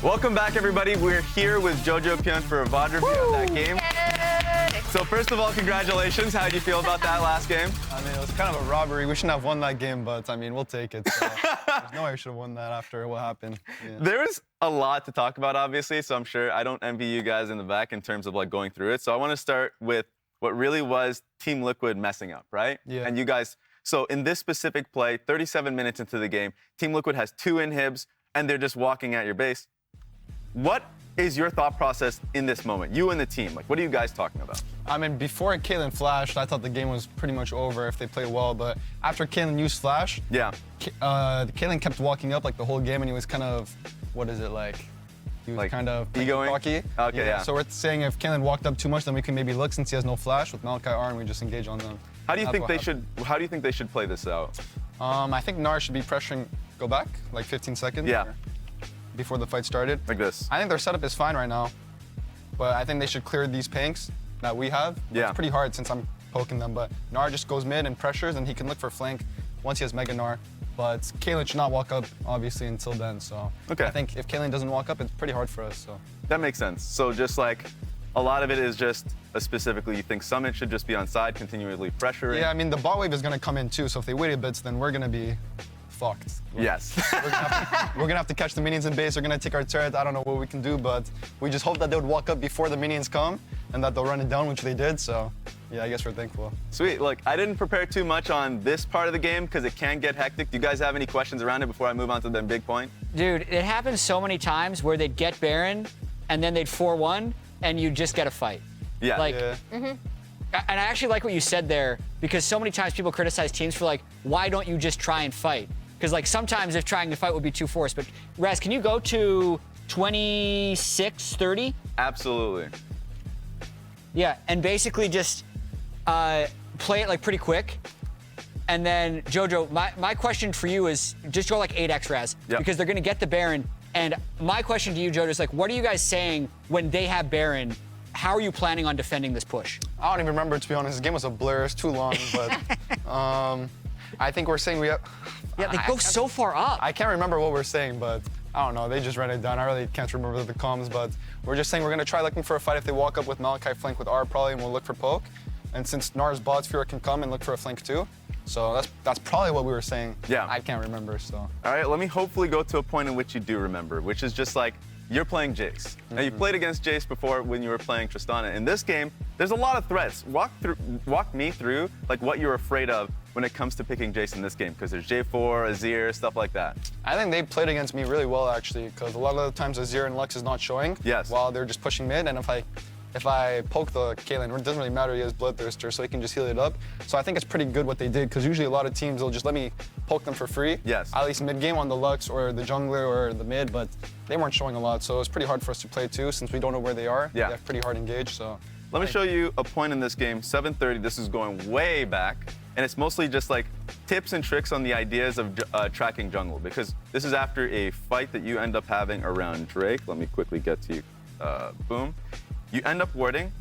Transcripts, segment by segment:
Welcome back, everybody. We're here with JoJo Pion for a VOD review of that game. So first of all, congratulations. How did you feel about that last game? I mean, it was kind of a robbery. We shouldn't have won that game, but I mean, we'll take it. So there's no way we should have won that after what happened. Yeah. There was a lot to talk about, obviously, so I'm sure I don't envy you guys in the back in terms of like going through it. So I want to start with what really was Team Liquid messing up, right? Yeah. And you guys, so in this specific play, 37 minutes into the game, Team Liquid has 2 inhibs, and they're just walking at your base. What is your thought process in this moment? You and the team, like, what are you guys talking about? I mean, before Caitlyn flashed, I thought the game was pretty much over if they played well, but after Caitlyn used flash, Yeah. Caitlyn kept walking up like the whole game, and he was kind of, what is it like? He was Like kind of egoing? cocky. Okay, yeah. So we're saying if Caitlyn walked up too much, then we can maybe look since he has no flash with Maokai R, and we just engage on them. How do you That's think what they happened. should? How do you think they should play this out? I think Gnar should be pressuring, go back, like 15 seconds. Yeah. or before the fight started. Like this. I think their setup is fine right now, but I think they should clear these pinks that we have. Yeah. It's pretty hard since I'm poking them, but Gnar just goes mid and pressures, and he can look for flank once he has Mega Gnar. But Caitlyn should not walk up, obviously, until then, so Okay. I think if Caitlyn doesn't walk up, it's pretty hard for us, so. That makes sense. So just like, a lot of it is just specifically you think Summit should just be on side, continually pressuring. Yeah, I mean, the bot wave is gonna come in too, so if they wait a bit, then we're gonna be fucked. Yes. We're gonna have to catch the minions in base. They're gonna take our turret. I don't know what we can do, but we just hope that they would walk up before the minions come and that they'll run it down, which they did. So, yeah, I guess we're thankful. Sweet. Look, I didn't prepare too much on this part of the game because it can get hectic. Do you guys have any questions around it before I move on to the big point? Dude, it happens so many times where they'd get Baron and then they'd 4-1 and you'd just get a fight. Yeah. Like, Yeah. And I actually like what you said there because so many times people criticize teams for like, why don't you just try and fight? Because like sometimes if trying to fight would be too forced, but Raz, can you go to 26-30? Absolutely. Yeah, and basically just play it like pretty quick. And then JoJo, my question for you is just go like 8x Raz Yep. because they're gonna get the Baron. And my question to you, JoJo, is like, what are you guys saying when they have Baron? How are you planning on defending this push? I don't even remember, to be honest. This game was a blur. It's too long, but I think we're saying we have. Yeah, they go so far up. I can't remember what we're saying, but I don't know. They just ran it down. I really can't remember the comms, but we're just saying we're gonna try looking for a fight if they walk up with Maokai flank with R probably, and we'll look for poke. And since Gnar's bot Sphere can come and look for a flank too, so that's probably what we were saying. Yeah. I can't remember, so. All right, let me hopefully go to a point in which you do remember, which is just like, you're playing Jace. Now, you played against Jace before when you were playing Tristana. In this game, there's a lot of threats. Walk me through like what you're afraid of when it comes to picking Jace in this game, because there's J4, Azir, stuff like that. I think they played against me really well, actually, because a lot of the times Azir and Lux is not showing. Yes. While they're just pushing mid, and if I poke the Caitlyn, it doesn't really matter, he has Bloodthirster, so he can just heal it up. So I think it's pretty good what they did, because usually a lot of teams will just let me poke them for free. Yes. At least mid-game on the Lux or the jungler or the mid, but they weren't showing a lot, so it was pretty hard for us to play too, since we don't know where they are. Yeah. They have pretty hard engage, so. Let me show you a point in this game, 7:30. This is going way back, and it's mostly just like tips and tricks on the ideas of tracking jungle, because this is after a fight that you end up having around Drake. Let me quickly get to you. Boom. You end up warding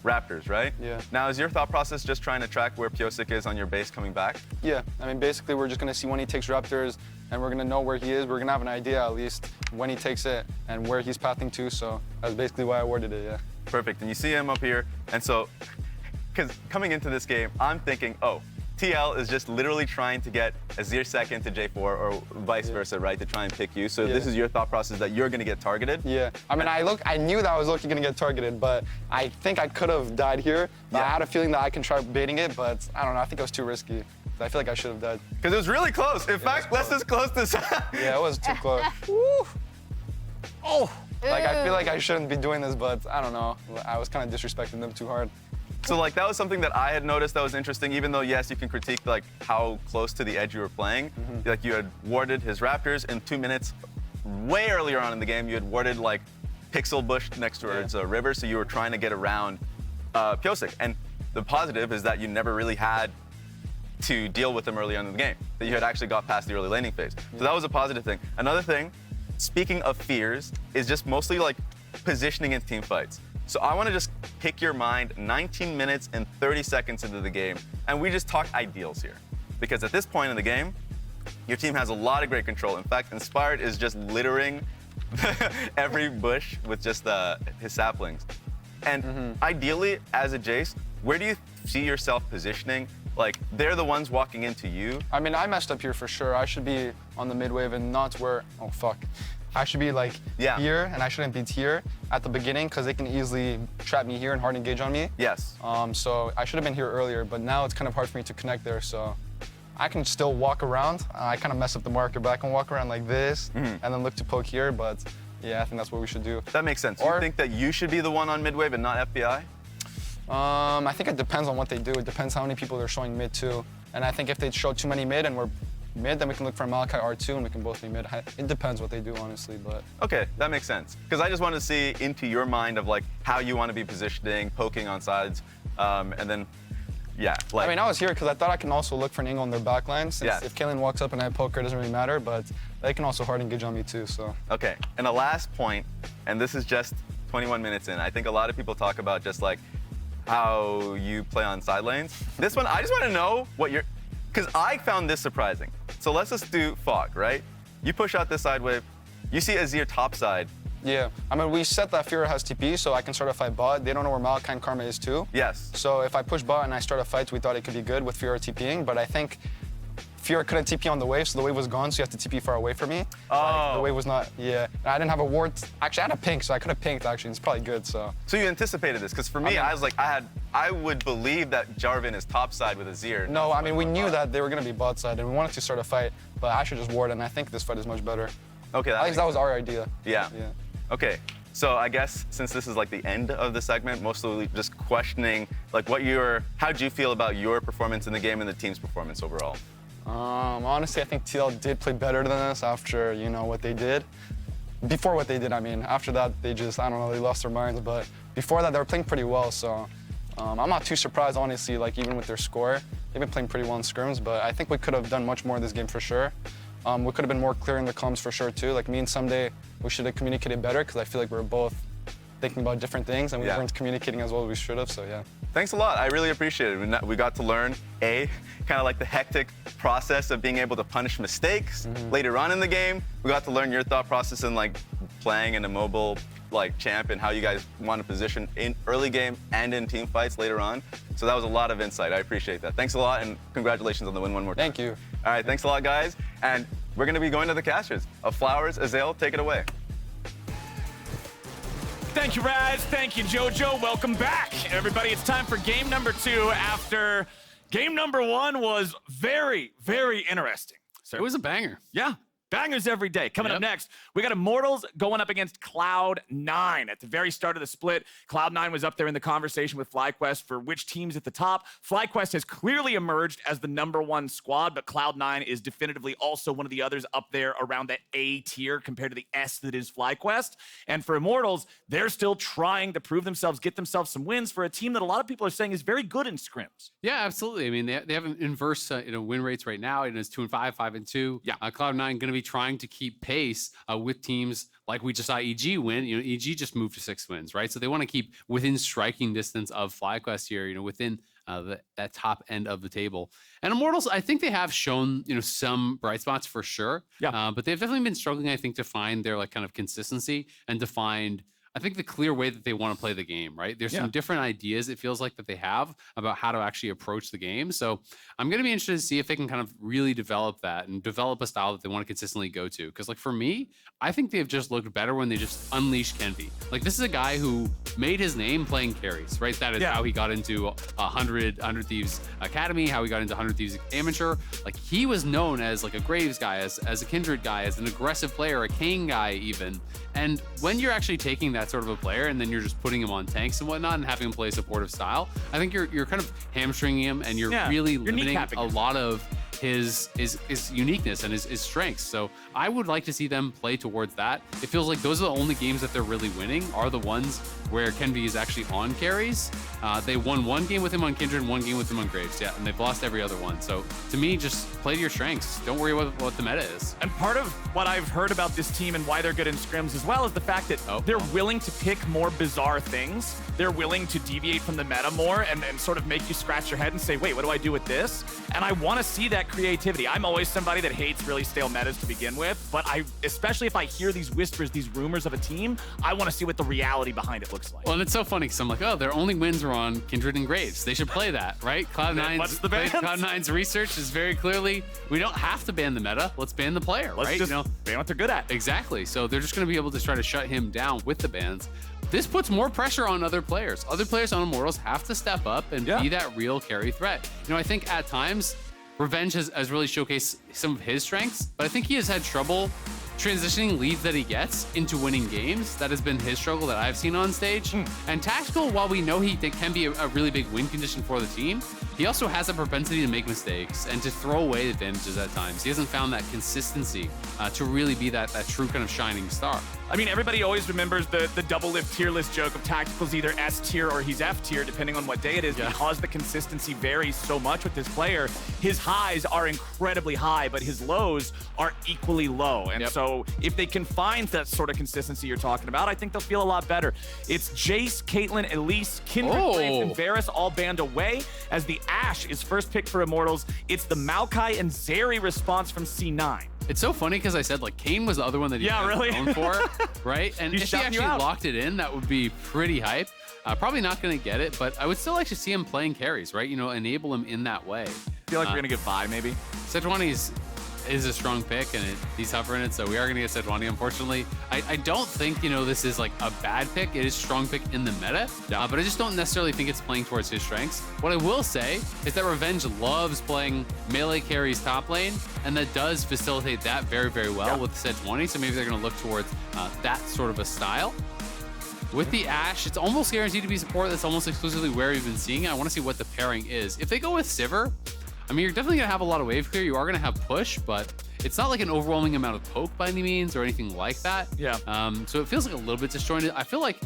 Raptors, right? Yeah. Now, is your thought process just trying to track where Pyosik is on your base coming back? Yeah, I mean, basically, we're just gonna see when he takes Raptors, and we're gonna know where he is. We're gonna have an idea, at least, when he takes it and where he's pathing to, so that's basically why I worded it, yeah. Perfect, and you see him up here, and so, because coming into this game, I'm thinking, oh, TL is just literally trying to get Azir second to J4 or vice versa, right, to try and pick you. So this is your thought process that you're gonna get targeted? Yeah, I mean, I knew that I was looking gonna get targeted, but I think I could have died here. But Yeah. I had a feeling that I can try baiting it, but I don't know, I think it was too risky. I feel like I should have died. Because it was really close. In fact, less as close to... Yeah, it was too close. Woo. Oh. Like, I feel like I shouldn't be doing this, but I don't know. I was kind of disrespecting them too hard. So like that was something that I had noticed that was interesting, even though yes, you can critique like how close to the edge you were playing. Like you had warded his Raptors in 2 minutes. Way earlier on in the game, you had warded like Pixel Bush next towards a river, so you were trying to get around Pyosik. And the positive is that you never really had to deal with him early on in the game. That you had actually got past the early laning phase. So that was a positive thing. Another thing, speaking of fears, is just mostly like positioning in team fights. So I want to just pick your mind 19 minutes and 30 seconds into the game, and we just talk ideals here. Because at this point in the game, your team has a lot of great control. In fact, Inspired is just littering every bush with just his saplings. And ideally, as a Jace, where do you see yourself positioning? Like, they're the ones walking into you. I mean, I messed up here for sure. I should be on the mid wave and not where, oh fuck. I should be like here, and I shouldn't be here at the beginning because they can easily trap me here and hard engage on me. Yes. So I should have been here earlier, but now it's kind of hard for me to connect there. So I can still walk around. I kind of mess up the marker, but I can walk around like this and then look to poke here. But yeah, I think that's what we should do. That makes sense. You think that you should be the one on mid wave and not FBI? I think it depends on what they do. It depends how many people they're showing mid to. And I think if they show too many mid and we're mid, then we can look for Maokai R2 and we can both be mid. It depends what they do, honestly, but. Okay, that makes sense. Because I just wanted to see into your mind of like how you want to be positioning, poking on sides, and then, yeah. Like, I mean, I was here because I thought I can also look for an angle on their backline. Since if Kaylin walks up and I poke her, it doesn't really matter, but they can also hard engage on me too, so. Okay, and the last point, and this is just 21 minutes in, I think a lot of people talk about just like how you play on side lanes. This one, I just want to know what you're, because I found this surprising. So let's just do Fog, right? You push out this side wave, you see Azir top side. Yeah, I mean, we set that Fear has TP, so I can start a fight bot. They don't know where Maokai and Karma is too. Yes. So if I push bot and I start a fight, we thought it could be good with Fear TPing, but I think Fear couldn't TP on the wave, so the wave was gone, so you have to TP far away from me. Oh. Like, the wave was not, and I didn't have a ward. Actually, I had a pink, so I could have pinked, actually. It's probably good, so. So you anticipated this, because for me, I was like, I would believe that Jarvan is topside with Azir. No, I mean, we knew that they were going to be bot side, and we wanted to start a fight, but I should just ward, and I think this fight is much better. Okay, at least that was our idea. Yeah. Okay, so I guess since this is like the end of the segment, mostly just questioning like how'd you feel about your performance in the game and the team's performance overall? Honestly, I think TL did play better than us after, what they did. Before what they did, I mean. After that, they just, I don't know, they lost their minds. But before that, they were playing pretty well. So I'm not too surprised, honestly, like even with their score. They've been playing pretty well in scrims, but I think we could have done much more in this game for sure. We could have been more clear in the comms for sure, too. Like me and Someday, we should have communicated better because I feel like we were both thinking about different things and we weren't communicating as well as we should have, so yeah. Thanks a lot. I really appreciate it. We got to learn, kind of like the hectic process of being able to punish mistakes later on in the game. We got to learn your thought process in like playing in a mobile like champ and how you guys want to position in early game and in team fights later on. So that was a lot of insight. I appreciate that. Thanks a lot and congratulations on the win one more time. Thank you. All right, thanks a lot, guys. And we're going to be going to the casters of Flowers. Azael, take it away. Thank you, Raz. Thank you, JoJo. Welcome back, everybody. It's time for game number 2 after game number 1 was very, very interesting. It was a banger. Yeah. Bangers every day. Coming up next, we got Immortals going up against Cloud9. At the very start of the split, Cloud9 was up there in the conversation with FlyQuest for which team's at the top. FlyQuest has clearly emerged as the #1 squad, but Cloud9 is definitively also one of the others up there around that A tier compared to the S that is FlyQuest. And for Immortals, they're still trying to prove themselves, get themselves some wins for a team that a lot of people are saying is very good in scrims. Yeah, absolutely. I mean, they have an inverse win rates right now. It's 2-5, 5-2. Yeah. Cloud9 going to be trying to keep pace with teams like we just saw EG win. EG just moved to 6 wins, right? So they want to keep within striking distance of FlyQuest here, within that top end of the table. And Immortals, I think they have shown, some bright spots for sure. Yeah. But they've definitely been struggling, I think, to find their kind of consistency and to find, I think, the clear way that they want to play the game, right? There's some different ideas, it feels like, that they have about how to actually approach the game. So I'm going to be interested to see if they can kind of really develop that and develop a style that they want to consistently go to. Because, for me, I think they've just looked better when they just unleashed Kenvi. This is a guy who made his name playing carries, right? That is how he got into 100 Thieves Academy, how he got into 100 Thieves Amateur. He was known as, a Graves guy, as a Kindred guy, as an aggressive player, a Kane guy even. And when you're actually taking that sort of a player and then you're just putting him on tanks and whatnot and having him play a supportive style, I think you're kind of hamstringing him and you're really limiting a lot of his uniqueness and his strengths. So I would like to see them play towards that. It feels like those are the only games that they're really winning are the ones where Kenvi is actually on carries. They won 1 game with him on Kindred and 1 game with him on Graves, and they've lost every other one. So to me, just play to your strengths. Don't worry about what the meta is. And part of what I've heard about this team and why they're good in scrims as well is the fact that they're willing to pick more bizarre things. They're willing to deviate from the meta more and sort of make you scratch your head and say, wait, what do I do with this? And I want to see that that creativity. I'm always somebody that hates really stale metas to begin with, but especially if I hear these whispers, these rumors of a team, I want to see what the reality behind it looks like. Well, and it's so funny because I'm like, oh, their only wins are on Kindred and Graves. They should play that, right? Cloud9's research is very clearly, we don't have to ban the meta. Let's ban the player, Let's right? just ban what they're good at. Exactly. So they're just going to be able to try to shut him down with the bans. This puts more pressure on other players. Other players on Immortals have to step up and be that real carry threat. I think at times, Revenge has really showcased some of his strengths, but I think he has had trouble transitioning leads that he gets into winning games. That has been his struggle that I've seen on stage. And Tactical, while we know he can be a really big win condition for the team, he also has a propensity to make mistakes and to throw away advantages at times. He hasn't found that consistency to really be that true kind of shining star. I mean, everybody always remembers the double-lift tier list joke of Tactical's either S tier or he's F tier, depending on what day it is, because the consistency varies so much with this player. His highs are incredibly high, but his lows are equally low. And so if they can find that sort of consistency you're talking about, I think they'll feel a lot better. It's Jace, Caitlyn, Elise, Kindred, Graves, and Varus all banned away as the Ashe is first pick for Immortals. It's the Maokai and Zeri response from C9. It's so funny because I said like Kane was the other one that he was known for, right? And if he actually locked it in, that would be pretty hype. Probably not going to get it, but I would still like to see him playing carries, right? Enable him in that way. I feel like we're going to get Vi maybe. Sejuani is a strong pick, and he's hovering it, so we are going to get Sejuani, unfortunately. I don't think, this is like a bad pick. It is a strong pick in the meta, but I just don't necessarily think it's playing towards his strengths. What I will say is that Revenge loves playing melee carries top lane, and that does facilitate that very, very well with Sejuani, so maybe they're going to look towards that sort of a style. With the Ashe, it's almost guaranteed to be support. That's almost exclusively where we've been seeing it. I want to see what the pairing is. If they go with Sivir, you're definitely going to have a lot of wave clear. You are going to have push, but it's not like an overwhelming amount of poke by any means or anything like that. So it feels like a little bit disjointed. I feel like,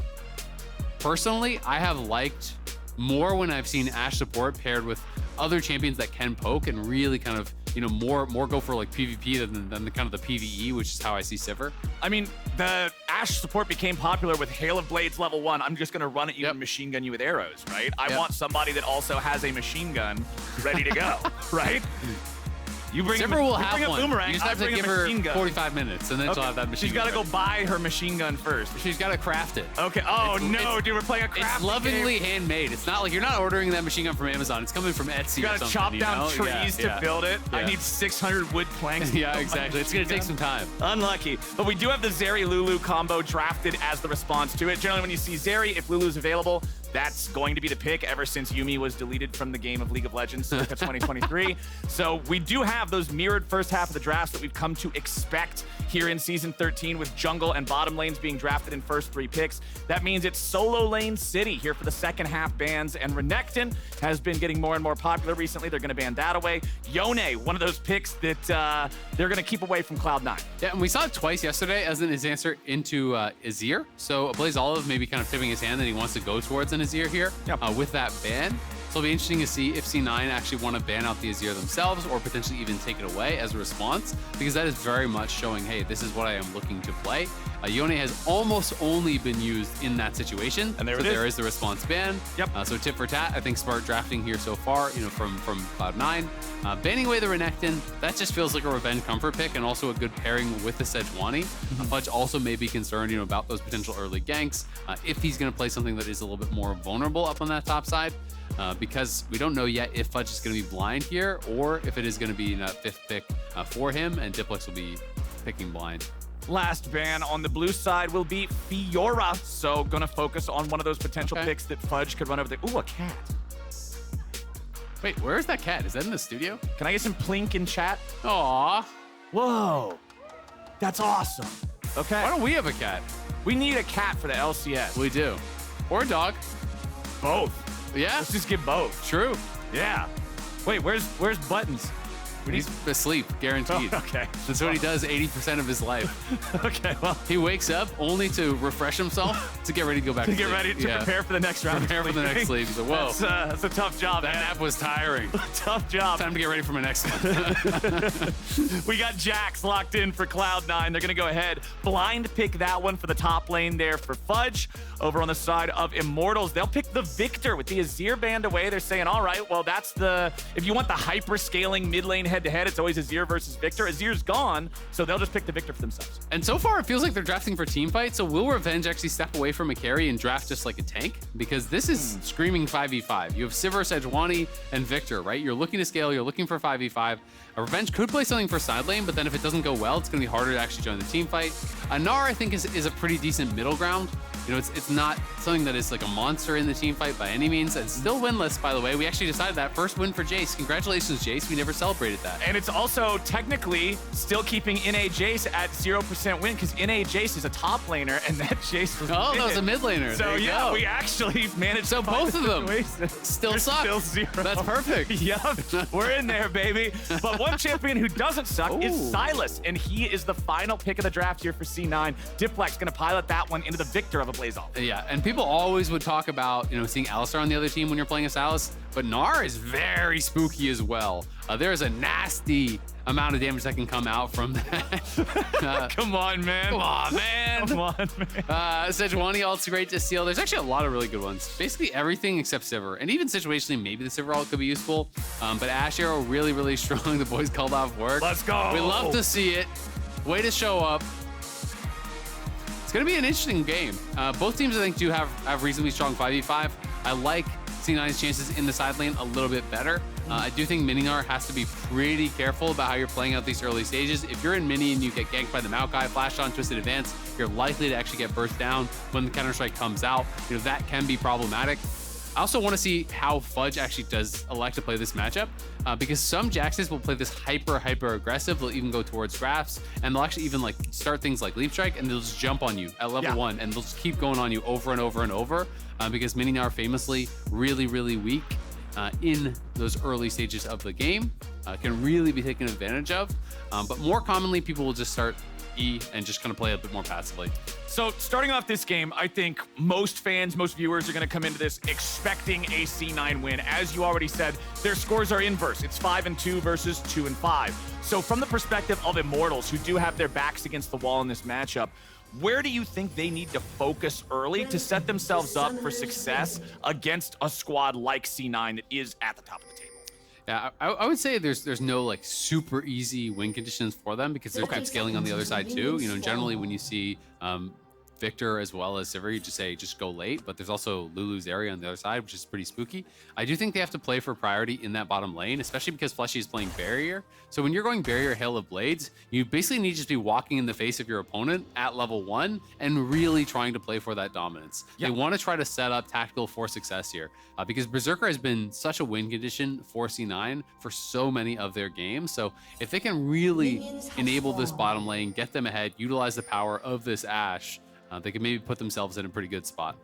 personally, I have liked more when I've seen Ashe support paired with other champions that can poke and really kind of, more go for like PvP than the kind of the PvE, which is how I see Sivir. I mean, the Ashe support became popular with Hail of Blades level 1. I'm just going to run at you and machine gun you with arrows, right? I want somebody that also has a machine gun ready to go, right? You bring Sivir will have one. Boomerang, you just have to give her 45 minutes, and then she'll have that machine gun. She's got to go buy her machine gun first. She's got to craft it. Okay. Oh, dude, we're playing a craft It's lovingly handmade. It's not like you're not ordering that machine gun from Amazon. It's coming from Etsy. You got to chop down trees to build it. I need 600 wood planks. Exactly. It's going to take some time. Unlucky. But we do have the Zeri-Lulu combo drafted as the response to it. Generally, when you see Zeri, if Lulu's available, that's going to be the pick ever since Yuumi was deleted from the game of League of Legends circa 2023. So we do have those mirrored first half of the drafts that we've come to expect here in Season 13 with jungle and bottom lanes being drafted in first 3 picks. That means it's solo lane city here for the second half bans, and Renekton has been getting more and more popular recently. They're going to ban that away. Yone, one of those picks that they're going to keep away from Cloud9. Yeah, and we saw it twice yesterday as his answer into Azir. So Ablazeolive maybe kind of tipping his hand that he wants to go towards an Azir here with that ban. So it'll be interesting to see if C9 actually want to ban out the Azir themselves or potentially even take it away as a response, because that is very much showing, hey, this is what I am looking to play. Yone has almost only been used in that situation, and there is the response ban. So tip for tat, I think smart drafting here so far, from Cloud9. Banning away the Renekton, that just feels like a Revenge comfort pick and also a good pairing with the Sejuani. Fudge also may be concerned, about those potential early ganks if he's going to play something that is a little bit more vulnerable up on that top side. Because we don't know yet if Fudge is going to be blind here or if it is going to be that 5th pick for him, and Diplex will be picking blind. Last ban on the blue side will be Fiora. So going to focus on one of those potential picks that Fudge could run over there. Ooh, a cat. Wait, where is that cat? Is that in the studio? Can I get some plink in chat? Aw. Whoa. That's awesome. Okay. Why don't we have a cat? We need a cat for the LCS. We do. Or a dog. Both. Yeah. Let's just get both. True. Yeah. Wait, where's Buttons? He's asleep, guaranteed. Oh, okay. That's what he does 80% of his life. Okay, well. He wakes up only to refresh himself to get ready to go back to sleep. Get ready to prepare for the next round. Prepare for the next sleep. So, whoa. That's a tough job. That nap was tiring. Tough job. Time to get ready for my next one. We got Jax locked in for Cloud9. They're going to go ahead, blind pick that one for the top lane there for Fudge. Over on the side of Immortals, they'll pick the Viktor with the Azir band away. They're saying, all right, well, that's if you want the hyper-scaling mid lane heavy head-to-head, it's always Azir versus Viktor. Azir's gone, so they'll just pick the Viktor for themselves. And so far, it feels like they're drafting for team fight. So will Revenge actually step away from a carry and draft just like a tank? Because this is screaming 5v5. You have Sivir, Sejuani, and Viktor, right? You're looking to scale. You're looking for 5v5. A Revenge could play something for side lane, but then if it doesn't go well, it's going to be harder to actually join the team fight. Gnar, I think, is a pretty decent middle ground. You know, it's not something that is like a monster in the team fight by any means. It's still winless, by the way. We actually decided that. First win for Jace. Congratulations, Jace. We never celebrated that. And it's also technically still keeping NA Jace at 0% win because NA Jace is a top laner and that Jace was Oh, that was a mid laner. So there you yeah, go. we actually managed So to find both of them still suck. Still 0. That's perfect. Yup, we're in there, baby. But one champion who doesn't suck is Sylas, and he is the final pick of the draft here for C9. Diplex gonna pilot that one into the Viktor of Ablazeolive. Yeah, and people always would talk about, you know, seeing Alistar on the other team when you're playing a Sylas, but Gnar is very spooky as well. There's a nasty amount of damage that can come out from that. Come on, man. Come on, man. Come on, man. Sejuani ult's great to steal. There's actually a lot of really good ones. Basically everything except Sivir. And even situationally, maybe the Sivir ult could be useful. But Ashe arrow really, really strong. The boys called off work. Let's go. We love to see it. Way to show up. It's going to be an interesting game. Both teams, I think, do have reasonably strong 5v5. I like C9's chances in the side lane a little bit better. I do think Gnar has to be pretty careful about how you're playing out these early stages. If you're in mini and you get ganked by the Maokai, flash on, twisted advance, you're likely to actually get burst down when the counter-strike comes out. You know, that can be problematic. I also want to see how Fudge actually does elect to play this matchup because some Jaxes will play this hyper aggressive. They'll even go towards drafts and they'll actually even like start things like Leap Strike and they'll just jump on you at level 1 and they'll just keep going on you over and over and over because Gnar famously really weak in those early stages of the game, can really be taken advantage of. But more commonly, people will just start E and just kind of play a bit more passively. So starting off this game, I think most fans, most viewers are going to come into this expecting a C9 win. As you already said, their scores are inverse. It's 5-2 versus 2-5. So from the perspective of Immortals, who do have their backs against the wall in this matchup, where do you think they need to focus early to set themselves up for success against a squad like C9 that is at the top of the table? Yeah, I would say there's no like super easy win conditions for them because there's good scaling on the other side too. You know, generally when you see Viktor as well as Sivir, you just say just go late, but there's also Lulu Zeri on the other side, which is pretty spooky. I do think they have to play for priority in that bottom lane, especially because Fleshy is playing Barrier. So when you're going Barrier Hail of Blades, you basically need to just be walking in the face of your opponent at level 1 and really trying to play for that dominance. They want to try to set up tactical for success here because Berserker has been such a win condition for C9 for so many of their games. So if they can really enable this bottom lane, get them ahead, utilize the power of this Ashe, they can maybe put themselves in a pretty good spot.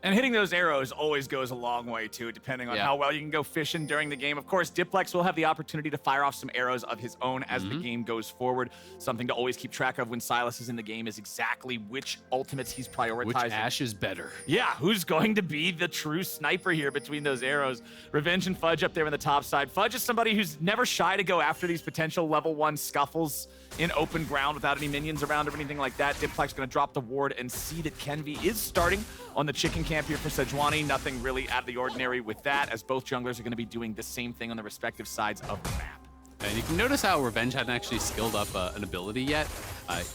And hitting those arrows always goes a long way, too, depending on how well you can go fishing during the game. Of course, Diplex will have the opportunity to fire off some arrows of his own as the game goes forward. Something to always keep track of when Sylas is in the game is exactly which ultimates he's prioritizing. Which Ashe is better. Yeah, who's going to be the true sniper here between those arrows? Revenge and Fudge up there on the top side. Fudge is somebody who's never shy to go after these potential level 1 scuffles in open ground without any minions around or anything like that. Diplex going to drop the ward and see that Kenvi is starting on the chicken camp here for Sejuani. Nothing really out of the ordinary with that, as both junglers are going to be doing the same thing on the respective sides of the map. And you can notice how Revenge hadn't actually skilled up an ability yet.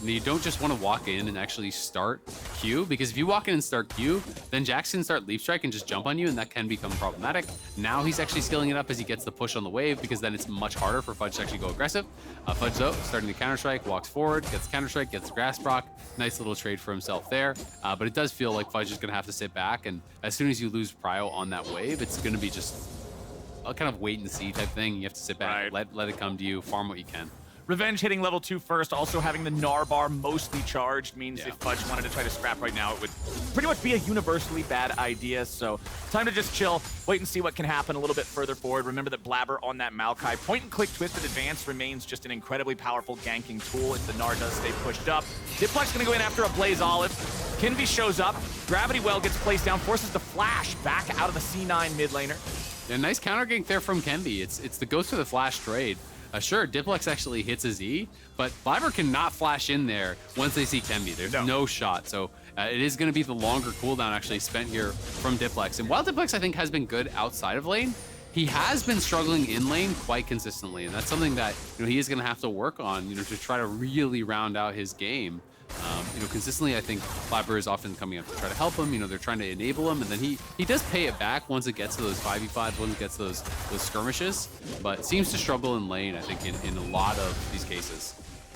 You don't just want to walk in and actually start Q, because if you walk in and start Q, then Jax can start Leap Strike and just jump on you, and that can become problematic. Now he's actually skilling it up as he gets the push on the wave, because then it's much harder for Fudge to actually go aggressive. Fudge, though, starting to Counter-Strike, walks forward, gets Counter-Strike, gets Grass Proc. Nice little trade for himself there. But it does feel like Fudge is going to have to sit back, and as soon as you lose Prio on that wave, it's going to be just a kind of wait and see type thing. You have to sit back, let it come to you, farm what you can. Revenge hitting level 2 first, also having the Gnar bar mostly charged means if Fudge wanted to try to scrap right now, it would pretty much be a universally bad idea. So time to just chill, wait and see what can happen a little bit further forward. Remember that Blaber on that Maokai point and click twisted advance remains just an incredibly powerful ganking tool if the Gnar does stay pushed up. Diplex gonna go in after Ablazeolive. Kenvi shows up, Gravity Well gets placed down, forces the flash back out of the C9 mid laner. Yeah, nice counter gank there from Kenvi. It's the Ghost for the Flash trade. Sure, Diplex actually hits his E, but Blaber cannot flash in there once they see Kenvi. There's no shot. So it is going to be the longer cooldown actually spent here from Diplex. And while Diplex, I think, has been good outside of lane, he has been struggling in lane quite consistently, and that's something that he is going to have to work on, to try to really round out his game. Consistently, I think Blaber is often coming up to try to help him. They're trying to enable him, and then he does pay it back once it gets to those 5v5s, once it gets to those skirmishes, but seems to struggle in lane, I think, in a lot of these cases.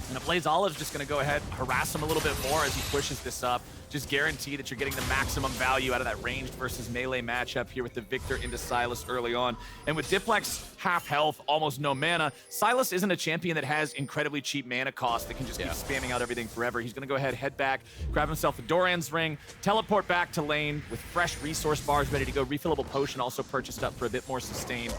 And Ablazeolive just going to go ahead, harass him a little bit more as he pushes this up. Just guarantee that you're getting the maximum value out of that ranged versus melee matchup here with the Viktor into Sylas early on. And with Diplex half health, almost no mana, Sylas isn't a champion that has incredibly cheap mana cost that can just keep spamming out everything forever. He's going to go ahead, head back, grab himself a Doran's Ring, teleport back to lane with fresh resource bars ready to go. Refillable potion also purchased up for a bit more sustain.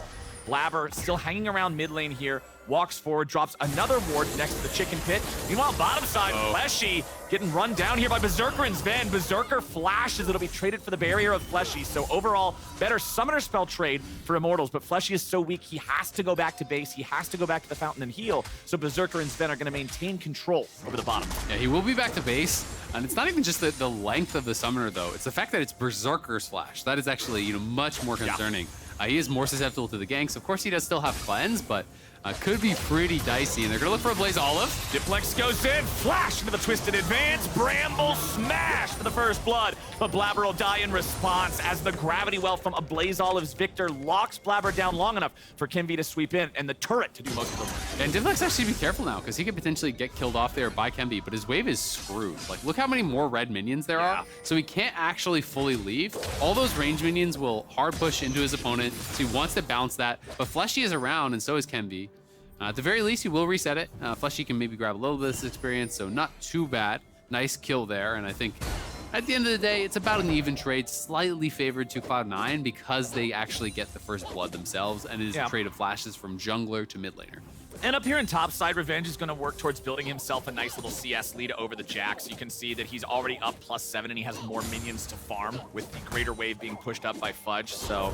Blaber still hanging around mid lane here, walks forward, drops another ward next to the chicken pit. Meanwhile, bottom side, Fleshy getting run down here by Berserker and Zven. Berserker flashes, it'll be traded for the barrier of Fleshy. So overall, better summoner spell trade for Immortals, but Fleshy is so weak, he has to go back to base, he has to go back to the fountain and heal. So Berserker and Zven are gonna maintain control over the bottom. Yeah, he will be back to base, and it's not even just the length of the summoner though, it's the fact that it's Berserker's flash. That is actually, much more concerning. He is more susceptible to the ganks. Of course, he does still have cleanse, but could be pretty dicey. And they're going to look for Ablazeolive. Diplex goes in, flash into the twisted advance, Bramble smash for the first blood. But Blaber will die in response as the gravity well from Ablazeolive's Viktor locks Blaber down long enough for Kenvi to sweep in and the turret to do most of the work. And Diplex actually be careful now because he could potentially get killed off there by Kenvi, but his wave is screwed. Like, look how many more red minions there are. So he can't actually fully leave. All those range minions will hard push into his opponent, so he wants to bounce that. But Fleshy is around, and so is Kenvi. At the very least, he will reset it. Fleshy can maybe grab a little bit of this experience, so not too bad. Nice kill there, and I think at the end of the day, it's about an even trade, slightly favored to Cloud9 because they actually get the first blood themselves, and it is a trade of flashes from jungler to mid laner. And up here in top side, Revenge is going to work towards building himself a nice little CS lead over the Jax. You can see that he's already up +7, and he has more minions to farm with the greater wave being pushed up by Fudge, so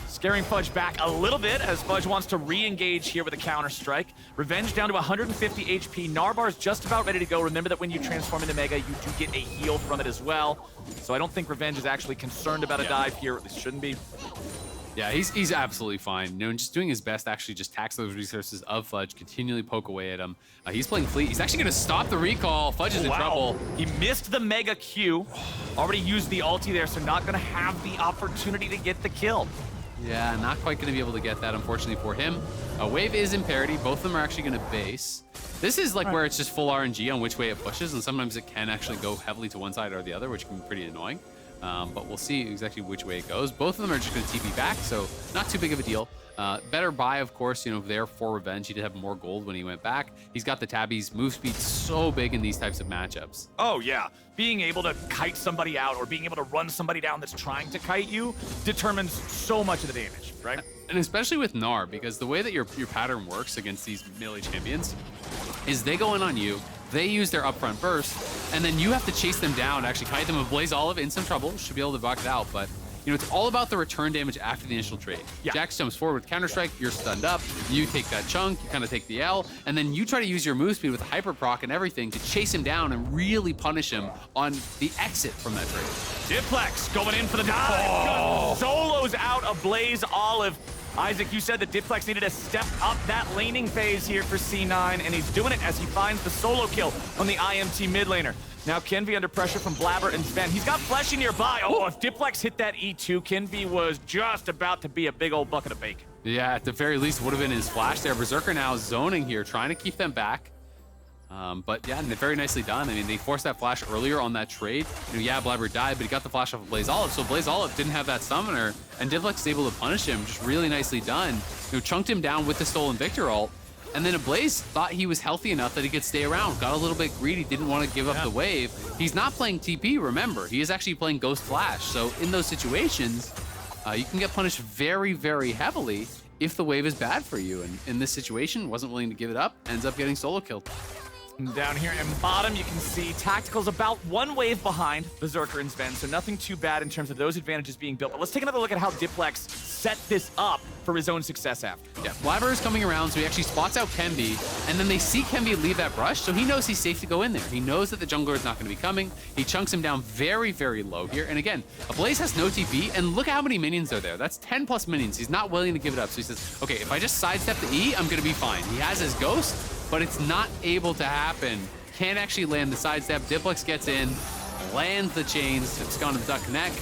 scaring Fudge back a little bit as Fudge wants to re-engage here with a counter-strike. Revenge down to 150 HP. Narbar's just about ready to go. Remember that when you transform into Mega, you do get a heal from it as well. So I don't think Revenge is actually concerned about a dive here, or at least shouldn't be. Yeah, he's absolutely fine. And just doing his best to actually just tax those resources of Fudge, continually poke away at him. He's playing Fleet. He's actually going to stop the recall. Fudge is in trouble. He missed the Mega Q. Already used the ulti there, so not going to have the opportunity to get the kill. Yeah, not quite going to be able to get that, unfortunately, for him. Wave is in parity. Both of them are actually going to base. This is like where it's just full RNG on which way it pushes, and sometimes it can actually go heavily to one side or the other, which can be pretty annoying. But we'll see exactly which way it goes. Both of them are just going to TP back, so not too big of a deal. Better buy, of course, there for Revenge. He did have more gold when he went back. He's got the tabbies. Move speed so big in these types of matchups. Oh, yeah. Being able to kite somebody out or being able to run somebody down that's trying to kite you determines so much of the damage, right? And especially with Gnar, because the way that your pattern works against these melee champions is they go in on you, they use their upfront burst, and then you have to chase them down, actually kite them. Ablazeolive in some trouble, should be able to block it out, but it's all about the return damage after the initial trade. Jax jumps forward with Counter-Strike, you're stunned up, you take that chunk, you kind of take the L, and then you try to use your move speed with hyper proc and everything to chase him down and really punish him on the exit from that trade. Diplex going in for the dive. Solos out Ablazeolive. Isaac, you said that Diplex needed to step up that laning phase here for C9, and he's doing it as he finds the solo kill on the IMT mid laner. Now Kenvi under pressure from Blaber and Zven. He's got Fleshy nearby. Oh, if Diplex hit that E2, Kenvi was just about to be a big old bucket of bacon. Yeah, at the very least would have been his flash there. Berserker now zoning here, trying to keep them back. But yeah, very nicely done. I mean, they forced that flash earlier on that trade. Yeah, Blaber died, but he got the flash off of Ablazeolive, so Ablazeolive didn't have that summoner, and Diplex was able to punish him, just really nicely done. Chunked him down with the stolen Viktor ult, and then Ablaze thought he was healthy enough that he could stay around, got a little bit greedy, didn't want to give up the wave. He's not playing TP, remember. He is actually playing Ghost Flash, so in those situations, you can get punished very, very heavily if the wave is bad for you, and in this situation, wasn't willing to give it up, ends up getting solo killed. And down here in bottom, you can see Tactical's about one wave behind Berserker and Zven, so nothing too bad in terms of those advantages being built. But let's take another look at how Diplex set this up for his own success after. Yeah, Blaber is coming around, so he actually spots out Kenvi, and then they see Kenvi leave that brush, so he knows he's safe to go in there. He knows that the jungler is not going to be coming. He chunks him down very, very low here. And again, Ablaze has no TP, and look at how many minions are there. That's 10 plus minions. He's not willing to give it up. So he says, okay, if I just sidestep the E, I'm going to be fine. He has his ghost, but it's not able to happen. Can't actually land the sidestep. Diplex gets in, lands the chains. It's gone to the duck connect,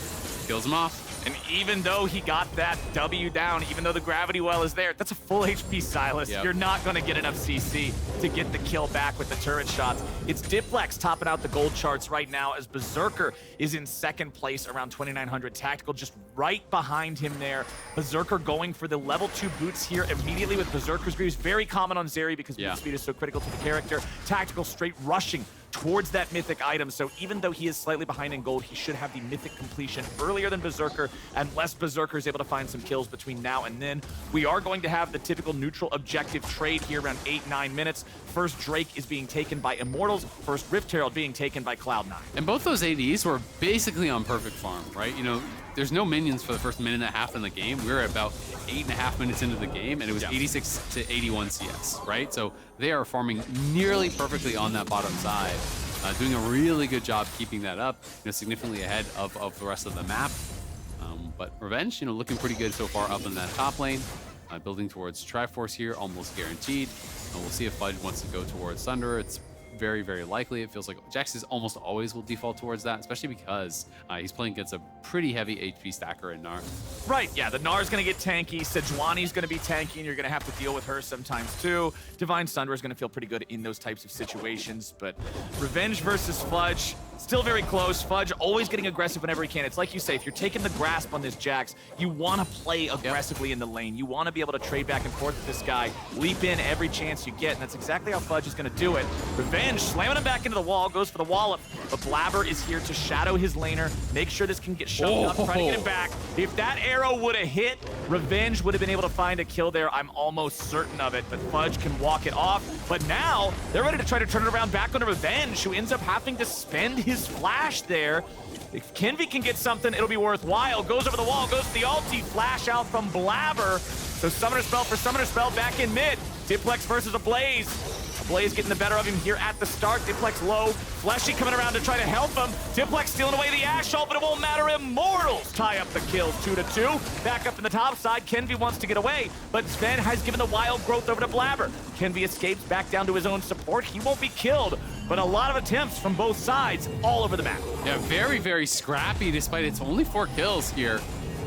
kills him off. And even though he got that W down, even though the gravity well is there, that's a full HP Sylas. Yep. You're not going to get enough CC to get the kill back with the turret shots. It's Diplex topping out the gold charts right now as Berserker is in second place around 2,900. Tactical just right behind him there. Berserker going for the level 2 boots here immediately with Berserker's Greaves. Very common on Zeri because boot speed is so critical to the character. Tactical straight rushing towards that mythic item. So even though he is slightly behind in gold, he should have the mythic completion earlier than Berserker, unless Berserker is able to find some kills between now and then. We are going to have the typical neutral objective trade here around 8-9 minutes. First Drake is being taken by Immortals, first Rift Herald being taken by Cloud9. And both those ADs were basically on perfect farm, right? You know, there's no minions for the first minute and a half in the game. We were about 8.5 minutes into the game, and it was 86 to 81 CS, right? So they are farming nearly perfectly on that bottom side, doing a really good job keeping that up, you know, significantly ahead of the rest of the map. But Revenge, you know, looking pretty good so far up in that top lane, building towards Triforce here, almost guaranteed. We'll see if Fudge wants to go towards Thunder. It's very, very likely. It feels like Jax is almost always will default towards that, especially because he's playing against a pretty heavy HP stacker in Gnar. Right, yeah, the Gnar is going to get tanky. Sejuani's going to be tanky, and you're going to have to deal with her sometimes too. Divine Sunder is going to feel pretty good in those types of situations, but Revenge versus Fudge, still very close. Fudge always getting aggressive whenever he can. It's like you say, if you're taking the grasp on this Jax, you want to play aggressively in the lane. You want to be able to trade back and forth with this guy, leap in every chance you get, and that's exactly how Fudge is going to do it. Revenge slamming him back into the wall, goes for the wallop, but Blaber is here to shadow his laner, make sure this can get shoved up, try to get him back. If that arrow would have hit, Revenge would have been able to find a kill there. I'm almost certain of it, but Fudge can walk it off. But now, they're ready to try to turn it around back onto Revenge, who ends up having to spend his flash there. If Kenvi can get something, it'll be worthwhile. Goes over the wall, goes to the ulti, flash out from Blaber. So Summoner Spell for Summoner Spell back in mid. Diplex versus Ablaze. Ablaze getting the better of him here at the start. Diplex low. Fleshy coming around to try to help him. Diplex stealing away the Ashe ult, but it won't matter. Immortals tie up the kills 2-2. Back up in the top side. Kenvi wants to get away, but Zven has given the wild growth over to Blaber. Kenvi escapes back down to his own support. He won't be killed, but a lot of attempts from both sides all over the map. Yeah, very, very scrappy despite it's only 4 kills here.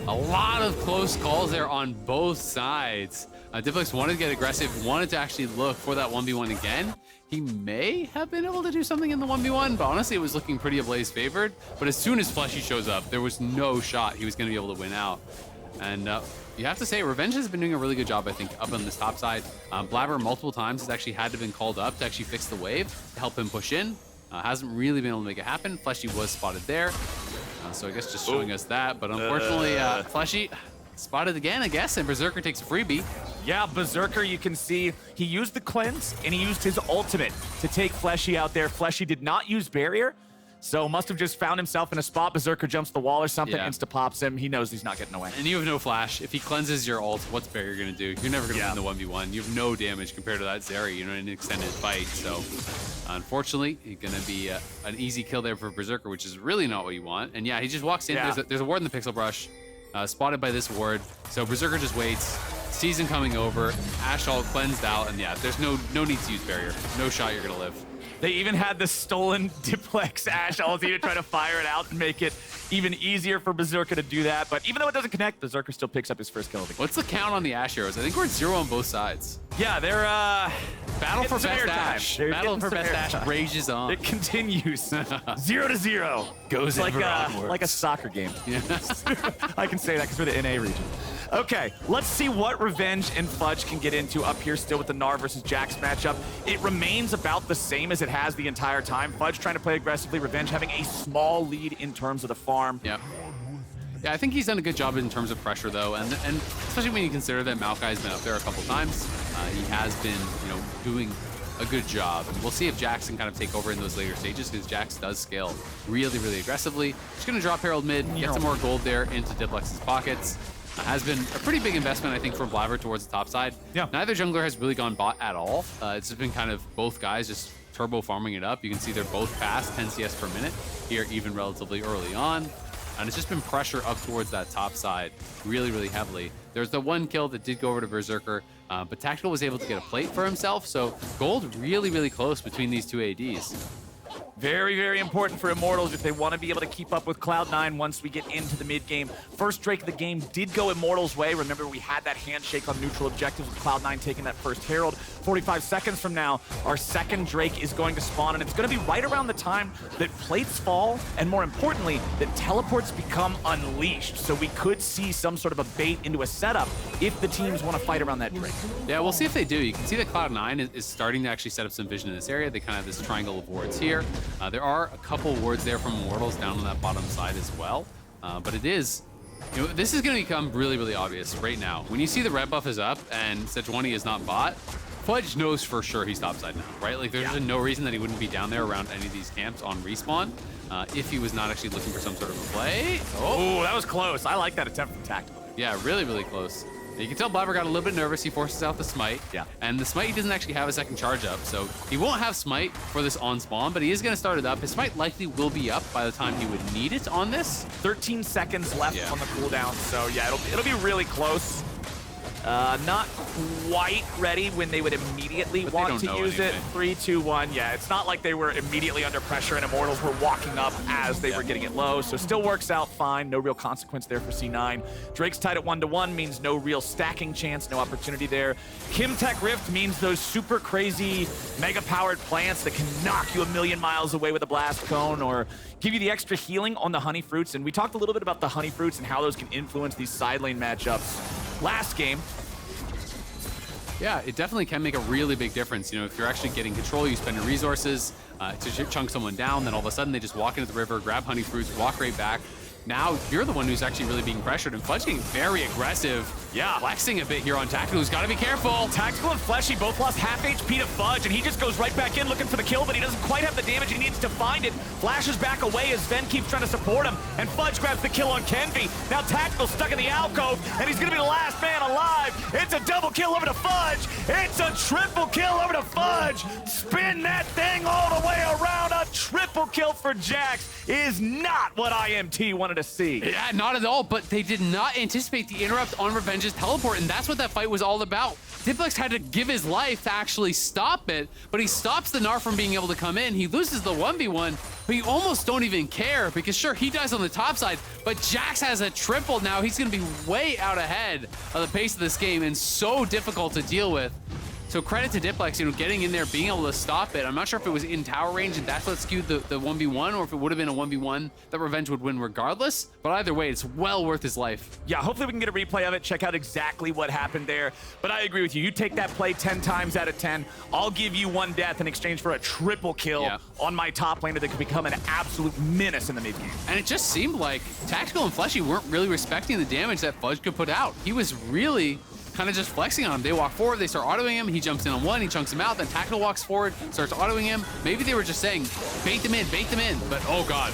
A lot of close calls there on both sides. Diplex wanted to get aggressive, wanted to actually look for that 1v1 again. He may have been able to do something in the 1v1, but honestly, it was looking pretty Ablaze favored. But as soon as Fleshy shows up, there was no shot he was going to be able to win out. And you have to say, Revenge has been doing a really good job, I think, up on this top side. Blaber multiple times has actually had to been called up to actually fix the wave to help him push in. Hasn't really been able to make it happen. Fleshy was spotted there. So I guess just showing us that. But unfortunately, Fleshy spotted again, I guess, and Berserker takes a freebie. Yeah, Berserker, you can see he used the cleanse and he used his ultimate to take Fleshy out there. Fleshy did not use barrier, so must have just found himself in a spot. Berserker jumps the wall or something, insta-pops him. He knows he's not getting away. And you have no flash. If he cleanses your ult, what's barrier going to do? You're never going to win the 1v1. You have no damage compared to that Zeri, you know, in an extended fight. So unfortunately, he's going to be an easy kill there for Berserker, which is really not what you want. And yeah, he just walks in. Yeah. There's a ward in the pixel brush. Spotted by this ward. So Berserker just waits, sees him coming over, Ashe ult cleansed out, and yeah, there's no need to use barrier. No shot you're gonna live. They even had the stolen Diplex Ashe ulti to try to fire it out and make it even easier for Berserker to do that. But even though it doesn't connect, Berserker still picks up his first kill of the game. What's the count on the Ashe arrows? I think we're at 0 on both sides. Yeah, they're Battle for best Ashe. Battle for best Ashe rages on. It continues. 0-0. Goes like onwards. like a soccer game. Yeah. I can say that because we're the NA region. Okay, let's see what Revenge and Fudge can get into up here still with the Gnar versus Jax matchup. It remains about the same as it has the entire time. Fudge trying to play aggressively, Revenge having a small lead in terms of the farm. Yep. Yeah, I think he's done a good job in terms of pressure, though, and especially when you consider that Maokai has been up there a couple times. He has been, you know, doing a good job. And we'll see if Jax can kind of take over in those later stages, because Jax does scale really, really aggressively. Just going to drop Herald mid, get some more gold there into Diplex's pockets. Has been a pretty big investment, I think, from Blaber towards the top side. Yeah. Neither jungler has really gone bot at all. It's just been kind of both guys just turbo farming it up. You can see they're both past 10 CS per minute here, even relatively early on. And it's just been pressure up towards that top side really, really heavily. There's the one kill that did go over to Berserker, but Tactical was able to get a plate for himself. So gold really, really close between these two ADs. Very, very important for Immortals if they want to be able to keep up with Cloud9 once we get into the mid-game. First Drake of the game did go Immortals' way. Remember, we had that handshake on neutral objectives with Cloud9 taking that first Herald. 45 seconds from now, our second Drake is going to spawn, and it's going to be right around the time that plates fall, and more importantly, that teleports become unleashed. So we could see some sort of a bait into a setup if the teams want to fight around that Drake. Yeah, we'll see if they do. You can see that Cloud9 is starting to actually set up some vision in this area. They kind of have this triangle of wards here. There are a couple wards there from Immortals down on that bottom side as well. But it is, you know, this is going to become really, really obvious right now. When you see the red buff is up and Sejuani is not bot, Fudge knows for sure he's topside now, right? Like, there's no reason that he wouldn't be down there around any of these camps on respawn if he was not actually looking for some sort of a play. Oh, that was close. I like that attempt from Tactical. Yeah, really, really close. You can tell Blaber got a little bit nervous. He forces out the smite. Yeah. And the smite, he doesn't actually have a second charge up, so he won't have smite for this on spawn, but he is going to start it up. His smite likely will be up by the time he would need it on this. 13 seconds left on the cooldown, so yeah, it'll be really close. Not quite ready when they would immediately want to use it. 3, 2, 1. Yeah, it's not like they were immediately under pressure and Immortals were walking up as they were getting it low, so still works out fine. No real consequence there for C9. Drake's tied at 1-1 means no real stacking chance, no opportunity there. Kimtech Rift means those super crazy mega-powered plants that can knock you a million miles away with a blast cone or give you the extra healing on the honey fruits. And we talked a little bit about the honey fruits and how those can influence these side lane matchups last game. Yeah, it definitely can make a really big difference. You know, if you're actually getting control, you spend your resources to chunk someone down, then all of a sudden they just walk into the river, grab honey fruits, walk right back. Now you're the one who's actually really being pressured, and Fudge getting very aggressive. Yeah, flexing a bit here on Tactical, who's got to be careful. Tactical and Fleshy both lost half HP to Fudge, and he just goes right back in looking for the kill, but he doesn't quite have the damage he needs to find it. Flashes back away as Zven keeps trying to support him, and Fudge grabs the kill on Kenvi. Now Tactical's stuck in the alcove, and he's going to be the last man alive. It's a double kill over to Fudge. It's a triple kill over to Fudge. Spin that thing all the way around. A triple kill for Jax is not what IMT wanted to see. Yeah, not at all, but they did not anticipate the interrupt on Revenge's teleport, and that's what that fight was all about. Diplex had to give his life to actually stop it, but he stops the Gnar from being able to come in. He loses the 1v1, but you almost don't even care, because sure, he dies on the top side, but Jax has a triple now. He's going to be way out ahead of the pace of this game and so difficult to deal with. So credit to Diplex, you know, getting in there, being able to stop it. I'm not sure if it was in tower range and that's what skewed the 1v1, or if it would have been a 1v1 that Revenge would win regardless. But either way, it's well worth his life. Yeah, hopefully we can get a replay of it, check out exactly what happened there. But I agree with you. You take that play 10 times out of 10. I'll give you one death in exchange for a triple kill on my top laner that could become an absolute menace in the mid game. And it just seemed like Tactical and Fleshy weren't really respecting the damage that Fudge could put out. He was really kind of just flexing on him. They walk forward, they start autoing him, he jumps in on one, he chunks him out, then Tactical walks forward, starts autoing him. Maybe they were just saying, bait them in, but oh god.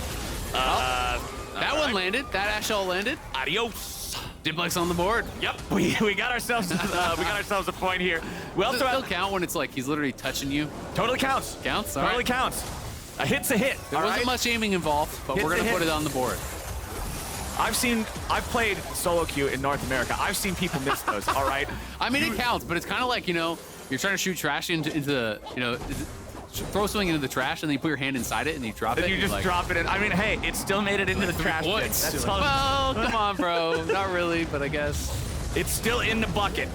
That one landed, that Ashe landed. Adios. Diplex on the board. Yep, we got ourselves a point here. We also Does it still count when it's like he's literally touching you? Totally counts. Counts? All totally right. counts. A hit's a hit. There wasn't much aiming involved, but we're gonna put it on the board. I've played solo queue in North America. I've seen people miss those, all right? I mean, it counts, but it's kind of like, you know, you're trying to shoot trash into the, you know, throw something into the trash and then you put your hand inside it and you drop it. And you just drop it in. I mean, hey, it still made it into the trash bin. That's well, come on, bro. Not really, but I guess. It's still in the bucket.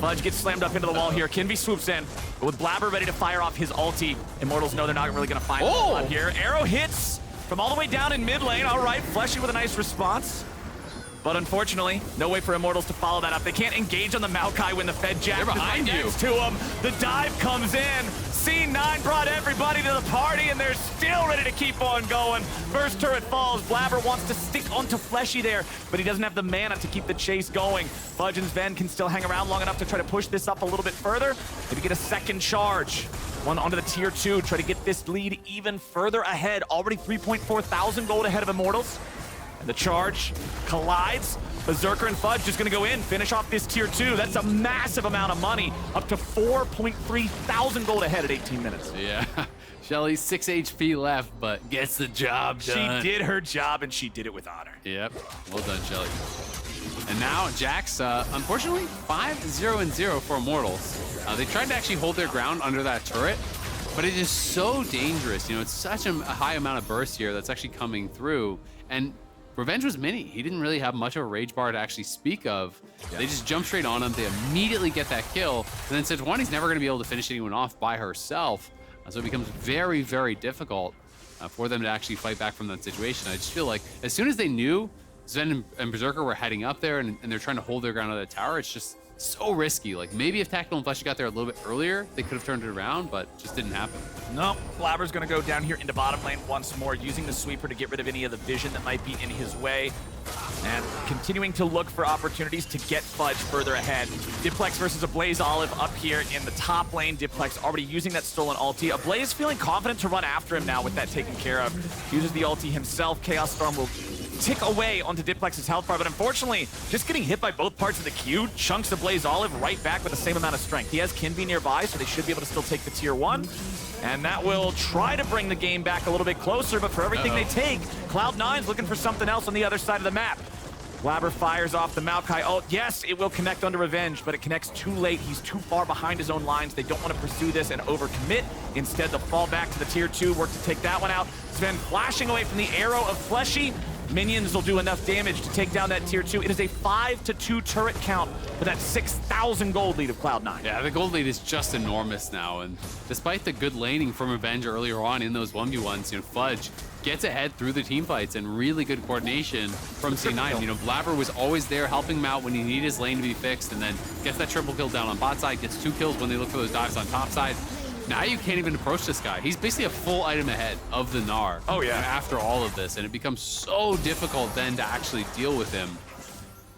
Fudge gets slammed up into the wall here. Kenvi swoops in, but with Blaber ready to fire off his ulti, Immortals know they're not really going to find him here. Arrow hits from all the way down in mid lane. All right, Fleshy with a nice response. But unfortunately, no way for Immortals to follow that up. They can't engage on the Maokai when the Fed Jack is right next to him. The dive comes in. C9 brought everybody to the party, and they're still ready to keep on going. First turret falls. Blaber wants to stick onto Fleshy there, but he doesn't have the mana to keep the chase going. Fudge and Zven can still hang around long enough to try to push this up a little bit further. Maybe get a second charge. One onto the tier 2, try to get this lead even further ahead. Already 3.4 thousand gold ahead of Immortals. And the charge collides. Berserker and Fudge just gonna go in, finish off this tier 2. That's a massive amount of money, up to 4.3 thousand gold ahead at 18 minutes. Yeah. Shelly, 6 HP left, but gets the job done. She did her job, and she did it with honor. Yep. Well done, Shelly. And now Jax, unfortunately, 5-0-0 for Immortals. They tried to actually hold their ground under that turret, but it is so dangerous. You know, it's such a high amount of burst here that's actually coming through. And Revenge was mini. He didn't really have much of a rage bar to actually speak of. Yeah. They just jump straight on him. They immediately get that kill. And then Sejuani's never going to be able to finish anyone off by herself. So it becomes very, very difficult for them to actually fight back from that situation. I just feel like as soon as they knew Zven and Berserker were heading up there and they're trying to hold their ground on that tower, it's just so risky. Like maybe if Tactical and Fleshy got there a little bit earlier, they could have turned it around, but just didn't happen. No, Blaber's gonna go down here into bottom lane once more, using the sweeper to get rid of any of the vision that might be in his way. And continuing to look for opportunities to get Fudge further ahead. Diplex versus Ablazeolive up here in the top lane. Diplex already using that stolen ulti. Ablaze feeling confident to run after him now with that taken care of. Uses the ulti himself. Chaos Storm will tick away onto Diplex's health bar, but unfortunately, just getting hit by both parts of the queue chunks Ablazeolive right back with the same amount of strength. He has Kenvi nearby, so they should be able to still take the tier 1. And that will try to bring the game back a little bit closer, but for everything they take, Cloud9's looking for something else on the other side of the map. Blaber fires off the Maokai ult. Yes, it will connect onto Revenge, but it connects too late. He's too far behind his own lines. They don't want to pursue this and overcommit. Instead, they'll fall back to the tier 2, work to take that one out. Zven flashing away from the arrow of Fleshy. Minions will do enough damage to take down that tier 2. It is a 5-2 turret count for that 6,000 gold lead of Cloud9. Yeah, the gold lead is just enormous now, and despite the good laning from Revenge earlier on in those 1v1s, you know, Fudge gets ahead through the team fights and really good coordination from C9. You know, Blaber was always there helping him out when he needed his lane to be fixed, and then gets that triple kill down on bot side, gets 2 kills when they look for those dives on top side. Now you can't even approach this guy. He's basically a full item ahead of the Gnar. Oh yeah. After all of this, and it becomes so difficult then to actually deal with him.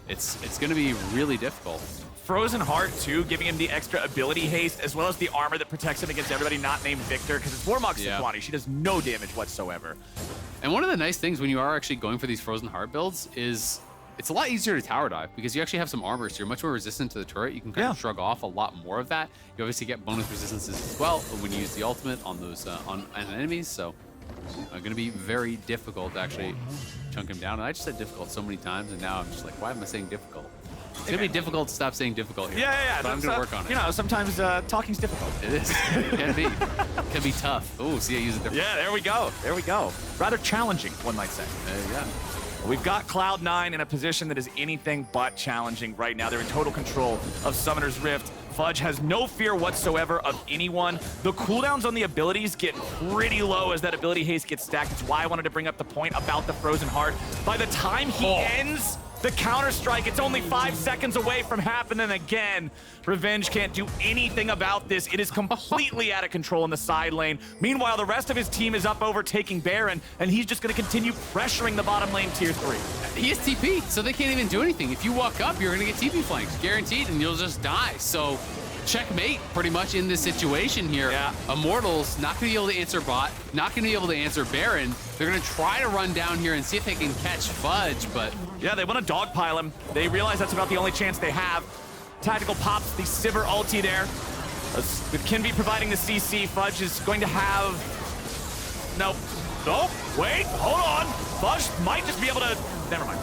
It's going to be really difficult. Frozen Heart too, giving him the extra ability haste as well as the armor that protects him against everybody not named Viktor, because it's Warmog Sejuani. She does no damage whatsoever. And one of the nice things when you are actually going for these Frozen Heart builds is it's a lot easier to tower dive because you actually have some armor, so you're much more resistant to the turret. You can kind of shrug off a lot more of that. You obviously get bonus resistances as well when you use the ultimate on those on enemies, so going to be very difficult to actually chunk him down. And I just said difficult so many times, and now I'm just like, why am I saying difficult? It's going to be difficult to stop saying difficult here. Yeah. But I'm going to work on it. You know, sometimes talking's difficult. It is. It can be. It can be tough. Oh, see, I use it different. Yeah, there we go. There we go. Rather challenging, one might say. Yeah. We've got Cloud9 in a position that is anything but challenging right now. They're in total control of Summoner's Rift. Fudge has no fear whatsoever of anyone. The cooldowns on the abilities get pretty low as that ability haste gets stacked. It's why I wanted to bring up the point about the Frozen Heart. By the time he ends the counter-strike, it's only 5 seconds away from happening again. Revenge can't do anything about this. It is completely out of control in the side lane. Meanwhile, the rest of his team is up overtaking Baron, and he's just going to continue pressuring the bottom lane tier 3. He is TP, so they can't even do anything. If you walk up, you're going to get TP flanked, guaranteed, and you'll just die. So checkmate pretty much in this situation here. Yeah. Immortals not going to be able to answer bot, not going to be able to answer Baron. They're going to try to run down here and see if they can catch Fudge, but yeah, they want to dogpile him. They realize that's about the only chance they have. Tactical pops the Sivir ulti there. With Kenvi providing the CC, Fudge is going to have... Nope. Wait, hold on. Fudge might just be able to... Never mind.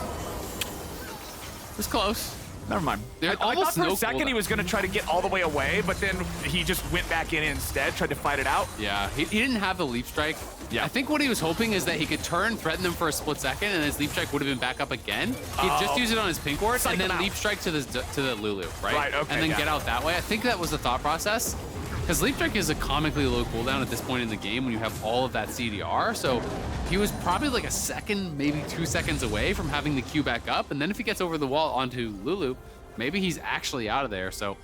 it's close. Never mind. There's I thought almost for no a second cooldown. he was going to try to get all the way away, but then he just went back in instead, tried to fight it out. Yeah, he didn't have the leap strike. Yeah. I think what he was hoping is that he could turn, threaten them for a split second, and his leap strike would have been back up again. He'd just use it on his pink ward, Psych and then him out. leap strike to the Lulu, right? Right, okay, And then yeah. get out that way. I think that was the thought process. Because leap strike is a comically low cooldown at this point in the game when you have all of that CDR. So he was probably like a second, maybe 2 seconds away from having the Q back up. And then if he gets over the wall onto Lulu, maybe he's actually out of there. So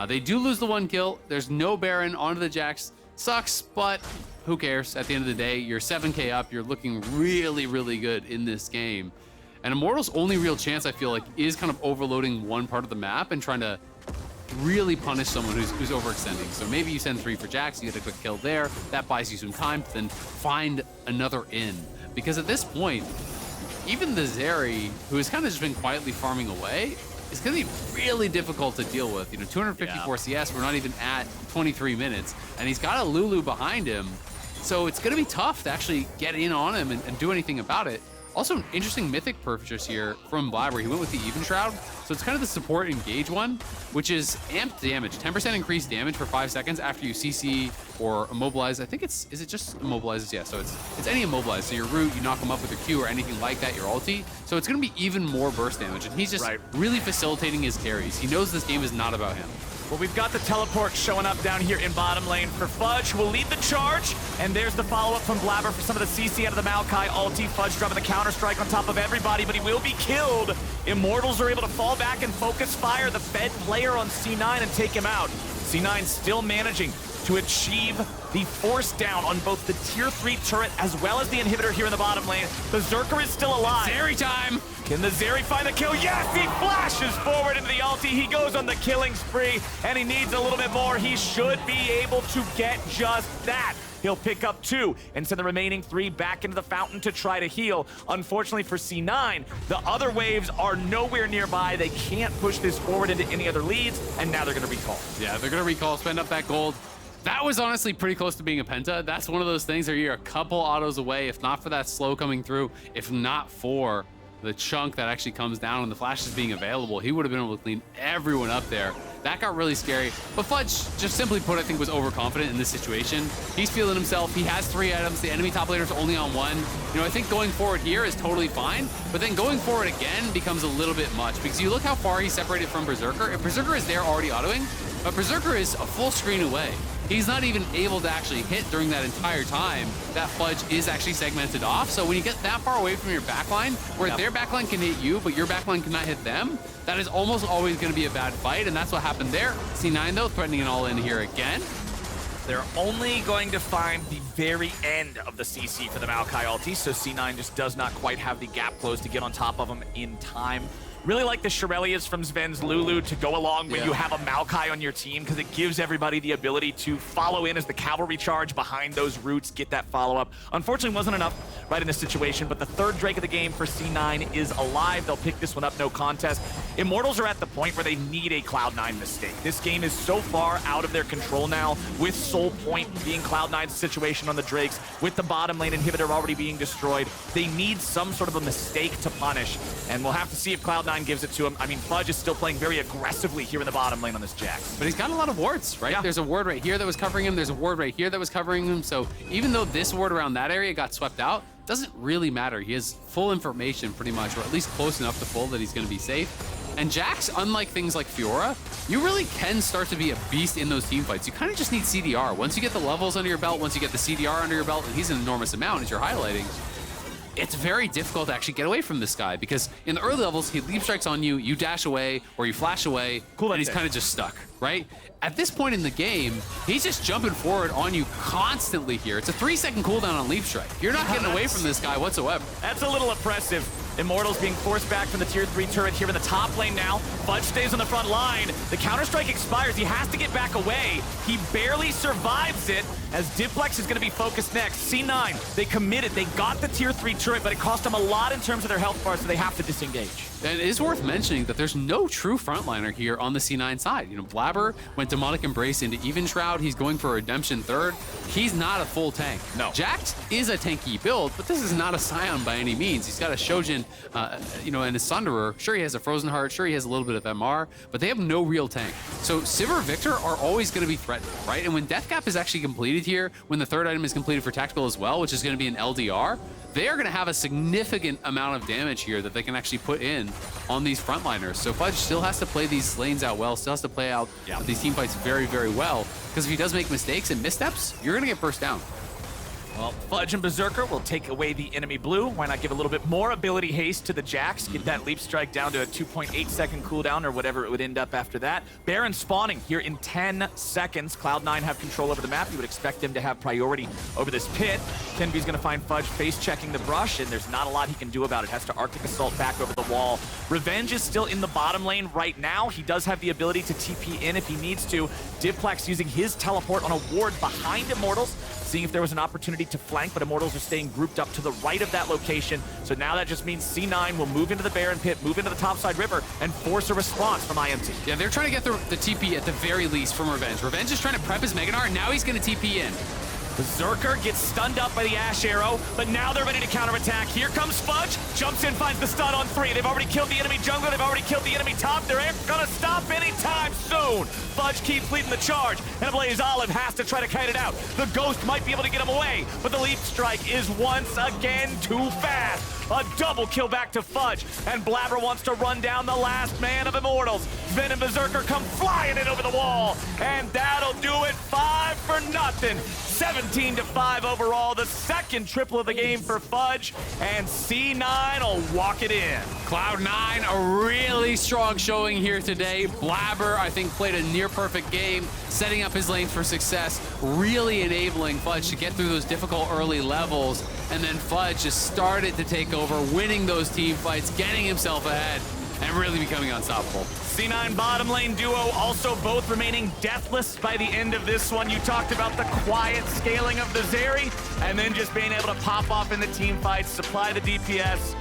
they do lose the 1 kill. There's no Baron onto the Jax. Sucks, but who cares? At the end of the day, you're 7K up. You're looking really, really good in this game. And Immortals' only real chance, I feel like, is kind of overloading one part of the map and trying to really punish someone who's overextending. So maybe you send 3 for Jax, you get a quick kill there. That buys you some time to then find another in. Because at this point, even the Zeri, who has kind of just been quietly farming away, is going to be really difficult to deal with. 254 CS, we're not even at 23 minutes, and he's got a Lulu behind him. So it's going to be tough to actually get in on him and do anything about it. Also, an interesting mythic purchase here from Blaber. He went with the Even Shroud. So it's kind of the support engage one, which is amped damage. 10% increased damage for 5 seconds after you CC or immobilize. I think is it just immobilizes? Yeah, so it's any immobilize. So your root, you knock them up with your Q or anything like that, your ulti. So it's going to be even more burst damage. And he's just really facilitating his carries. He knows this game is not about him. Well, we've got the teleport showing up down here in bottom lane for Fudge, who will lead the charge. And there's the follow-up from Blaber for some of the CC out of the Maokai ulti. Fudge dropping the counter-strike on top of everybody, but he will be killed. Immortals are able to fall back and focus fire the Fed player on C9 and take him out. C9 still managing to achieve the force down on both the tier 3 turret as well as the inhibitor here in the bottom lane. Berserker is still alive. Zeri time! Can the Zeri find the kill? Yes, he flashes forward into the ulti. He goes on the killing spree, and he needs a little bit more. He should be able to get just that. He'll pick up 2 and send the remaining 3 back into the fountain to try to heal. Unfortunately for C9, the other waves are nowhere nearby. They can't push this forward into any other leads, and now they're going to recall. Yeah, they're going to recall, spend up that gold. That was honestly pretty close to being a penta. That's one of those things where you're a couple autos away, if not for that slow coming through, if not for the chunk that actually comes down and the flashes being available, he would have been able to clean everyone up there. That got really scary. But Fudge, just simply put, I think was overconfident in this situation. He's feeling himself. He has 3 items. The enemy top laner is only on 1. I think going forward here is totally fine, but then going forward again becomes a little bit much because you look how far he's separated from Berserker. If Berserker is there already autoing, but Berserker is a full screen away. He's not even able to actually hit during that entire time that Fudge is actually segmented off. So when you get that far away from your backline, where their backline can hit you, but your backline cannot hit them, that is almost always going to be a bad fight, and that's what happened there. C9, though, threatening an all-in here again. They're only going to find the very end of the CC for the Maokai ulti, so C9 just does not quite have the gap closed to get on top of him in time. Really like the Shirelias from Zven's Lulu to go along when you have a Maokai on your team, because it gives everybody the ability to follow in as the cavalry charge behind those roots, get that follow-up. Unfortunately, wasn't enough right in this situation, but the 3rd Drake of the game for C9 is alive. They'll pick this one up, no contest. Immortals are at the point where they need a Cloud9 mistake. This game is so far out of their control now, with Soul Point being Cloud9's situation on the Drakes, with the bottom lane inhibitor already being destroyed. They need some sort of a mistake to punish, and we'll have to see if Cloud9 gives it to him. I mean, Fudge is still playing very aggressively here in the bottom lane on this Jax. But he's got a lot of wards, right? Yeah. There's a ward right here that was covering him. There's a ward right here that was covering him. So even though this ward around that area got swept out, doesn't really matter. He has full information pretty much, or at least close enough to full that he's going to be safe. And Jax, unlike things like Fiora, you really can start to be a beast in those team fights. You kind of just need CDR. Once you get the levels under your belt, once you get the CDR under your belt, and he's an enormous amount as you're highlighting, it's very difficult to actually get away from this guy, because in the early levels, he leap strikes on you, you dash away, or you flash away, and he's kind of just stuck, right? At this point in the game, he's just jumping forward on you constantly here. It's a 3-second cooldown on leap strike. You're not getting away from this guy whatsoever. That's a little oppressive. Immortals being forced back from the tier 3 turret here in the top lane now. Fudge stays on the front line. The counter-strike expires. He has to get back away. He barely survives it, as Diplex is going to be focused next. C9, they committed. They got the tier 3 turret, but it cost them a lot in terms of their health bar, so they have to disengage. And it is worth mentioning that there's no true frontliner here on the C9 side. Blaber went Demonic Embrace into Even Shroud. He's going for a Redemption 3rd. He's not a full tank. No. Jax is a tanky build, but this is not a Scion by any means. He's got a Shojin, and a Sunderer. Sure, he has a Frozen Heart. Sure, he has a little bit of MR, but they have no real tank. So Sivir Viktor are always going to be threatened, right? And when Death Gap is actually completed here, when the 3rd item is completed for Tactical as well, which is going to be an LDR, they are going to have a significant amount of damage here that they can actually put in on these frontliners. So Fudge still has to play these lanes out well, still has to play out these team fights very, very well, because if he does make mistakes and missteps, you're going to get burst down. Well, Fudge and Berserker will take away the enemy blue. Why not give a little bit more ability haste to the Jax? Get that leap strike down to a 2.8-second cooldown or whatever it would end up after that. Baron spawning here in 10 seconds. Cloud9 have control over the map. You would expect them to have priority over this pit. Kenvi's going to find Fudge face-checking the brush, and there's not a lot he can do about it. Has to Arctic Assault back over the wall. Revenge is still in the bottom lane right now. He does have the ability to TP in if he needs to. Diplex using his teleport on a ward behind Immortals, seeing if there was an opportunity to flank, but Immortals are staying grouped up to the right of that location. So now that just means C9 will move into the Baron pit, move into the topside river, and force a response from IMT. Yeah, they're trying to get the TP at the very least from Revenge. Revenge is trying to prep his Mega Gnar, and now he's going to TP in. Berserker gets stunned up by the Ashe arrow, but now they're ready to counterattack. Here comes Fudge, jumps in, finds the stun on 3. They've already killed the enemy jungler, they've already killed the enemy top. They're gonna stop anytime soon. Fudge keeps leading the charge, and Ablazeolive has to try to kite it out. The Ghost might be able to get him away, but the leap strike is once again too fast. A double kill back to Fudge, and Blaber wants to run down the last man of Immortals. Zven and Berserker come flying in over the wall, and that'll do it. 5-0. 17-5 overall. The second triple of the game for Fudge, and C9 will walk it in. Cloud9, a really strong showing here today. Blaber, I think, played a near-perfect game, setting up his lane for success, really enabling Fudge to get through those difficult early levels, and then Fudge just started to take over, winning those team fights, getting himself ahead, and really becoming unstoppable. C9 bottom lane duo also both remaining deathless by the end of this one. You talked about the quiet scaling of the Zeri, and then just being able to pop off in the team fights, supply the DPS.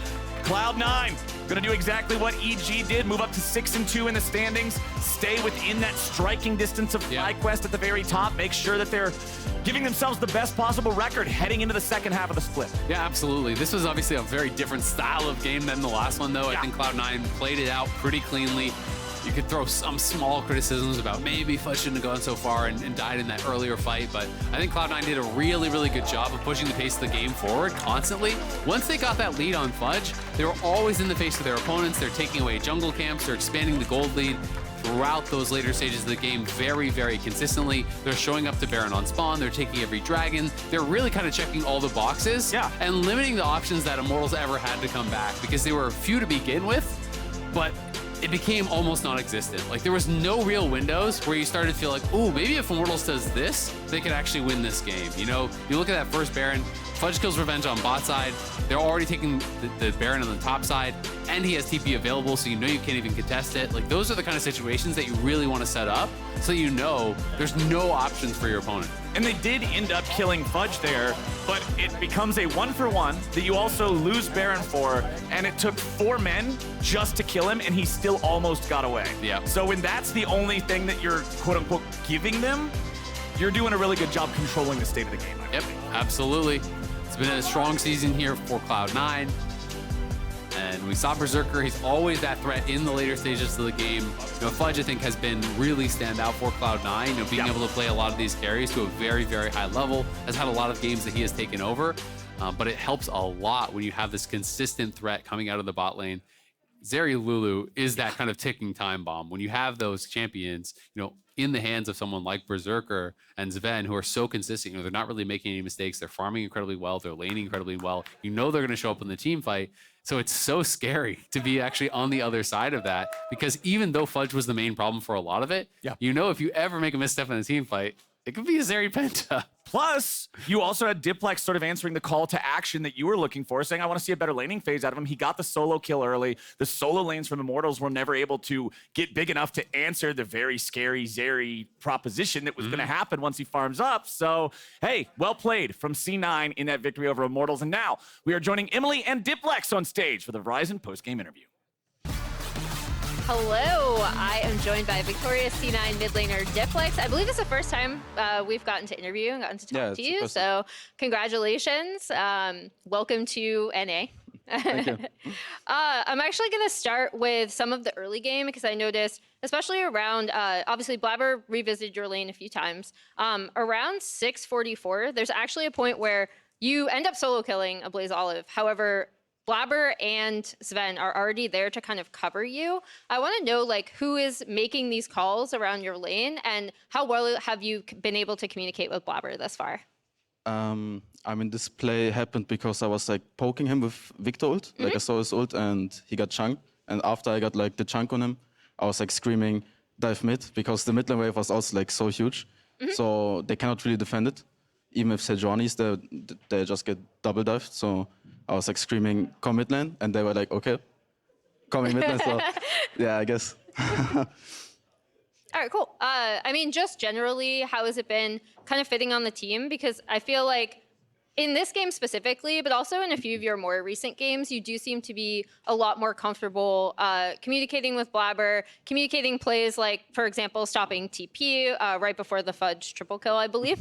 Cloud9 gonna do exactly what EG did, move up to 6-2 in the standings, stay within that striking distance of FlyQuest at the very top, make sure that they're giving themselves the best possible record heading into the second half of the split. Yeah, absolutely. This was obviously a very different style of game than the last one, though. Yeah. I think Cloud9 played it out pretty cleanly. You could throw some small criticisms about maybe Fudge shouldn't have gone so far and died in that earlier fight, but I think Cloud9 did a really, really good job of pushing the pace of the game forward constantly. Once they got that lead on Fudge, they were always in the face of their opponents. They're taking away jungle camps, they're expanding the gold lead throughout those later stages of the game very, very consistently. They're showing up to Baron on spawn, they're taking every dragon. They're really kind of checking all the boxes and limiting the options that Immortals ever had to come back, because they were few to begin with, but it became almost non-existent. Like, there was no real windows where you started to feel like, ooh, maybe if Immortals does this, they could actually win this game. You know, you look at that first Baron, Fudge kills Revenge on bot side. They're already taking the Baron on the top side, and he has TP available, so you know you can't even contest it. Like, those are the kind of situations that you really want to set up so you know there's no options for your opponent. And they did end up killing Fudge there, but it becomes a 1-for-1 that you also lose Baron for, and it took 4 men just to kill him, and he still almost got away. Yeah. So when that's the only thing that you're quote-unquote giving them, you're doing a really good job controlling the state of the game. Yep, absolutely. It's been a strong season here for Cloud9. And we saw Berserker, he's always that threat in the later stages of the game. You know, Fudge, I think, has been really stand out for Cloud9. You know, being able to play a lot of these carries to a very, very high level, has had a lot of games that he has taken over. But it helps a lot when you have this consistent threat coming out of the bot lane. Zeri Lulu is that kind of ticking time bomb. When you have those champions, you know, in the hands of someone like Berserker and Zven, who are so consistent, you know, they're not really making any mistakes. They're farming incredibly well. They're laning incredibly well. You know they're going to show up in the team fight. So it's so scary to be actually on the other side of that, because even though Fudge was the main problem for a lot of it, you know, if you ever make a misstep in a team fight, it could be a Zeri Penta. Plus, you also had Diplex sort of answering the call to action that you were looking for, saying, I want to see a better laning phase out of him. He got the solo kill early. The solo lanes from Immortals were never able to get big enough to answer the very scary Zeri proposition that was going to happen once he farms up. So, hey, well played from C9 in that victory over Immortals. And now we are joining Emily and Diplex on stage for the Verizon post-game interview. Hello, I am joined by victorious C9 mid laner Diplex. I believe it's the first time we've gotten to interview and gotten to talk to you, so congratulations. Welcome to NA. Thank you. I'm actually going to start with some of the early game, because I noticed, especially around, obviously Blaber revisited your lane a few times. Around 644, there's actually a point where you end up solo killing Ablazeolive. However, Blaber and Zven are already there to kind of cover you. I want to know, like, who is making these calls around your lane, and how well have you been able to communicate with Blaber thus far? I mean, this play happened because I was like poking him with Viktor ult. Like I saw his ult and he got chunked. And after I got like the chunk on him, I was like screaming dive mid because the mid lane wave was also like so huge. So they cannot really defend it. Even if Sejuani is there, they just get double dived. So I was like screaming come mid lane and they were like, okay, coming mid lane. So yeah, I guess. All right, cool. I mean, just generally, how has it been kind of fitting on the team? Because I feel like in this game specifically, but also in a few of your more recent games, you do seem to be a lot more comfortable communicating with Blaber, communicating plays like, for example, stopping TP right before the Fudge triple kill, I believe.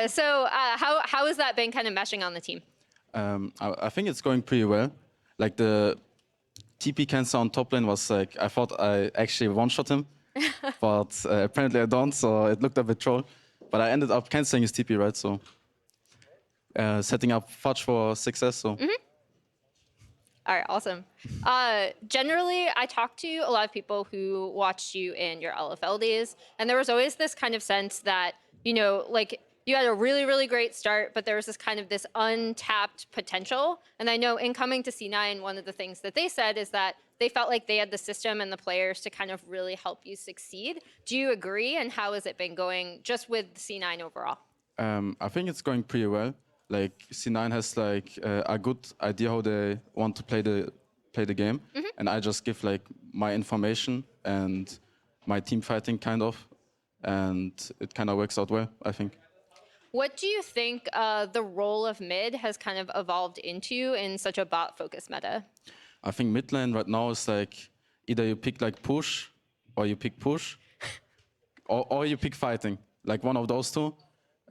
So how has that been kind of meshing on the team? I think it's going pretty well. Like the TP cancel on top lane was like, I thought I actually one-shot him, but apparently I don't, so it looked a bit troll. But I ended up canceling his TP, right? So setting up Fudge for success. So. All right, awesome. Generally, I talked to a lot of people who watched you in your LFL days, and there was always this kind of sense that, you know, like you had a really, really great start, but there was this untapped potential. And I know in coming to C9, one of the things that they said is that they felt like they had the system and the players to kind of really help you succeed. Do you agree? And how has it been going just with C9 overall? I think it's going pretty well. Like C9 has like a good idea how they want to play the game, and I just give like my information and my team fighting kind of, and it kind of works out well, I think. What do you think the role of mid has kind of evolved into in such a bot-focused meta? I think mid lane right now is like either you pick like push, or you pick push, or you pick fighting. Like one of those two.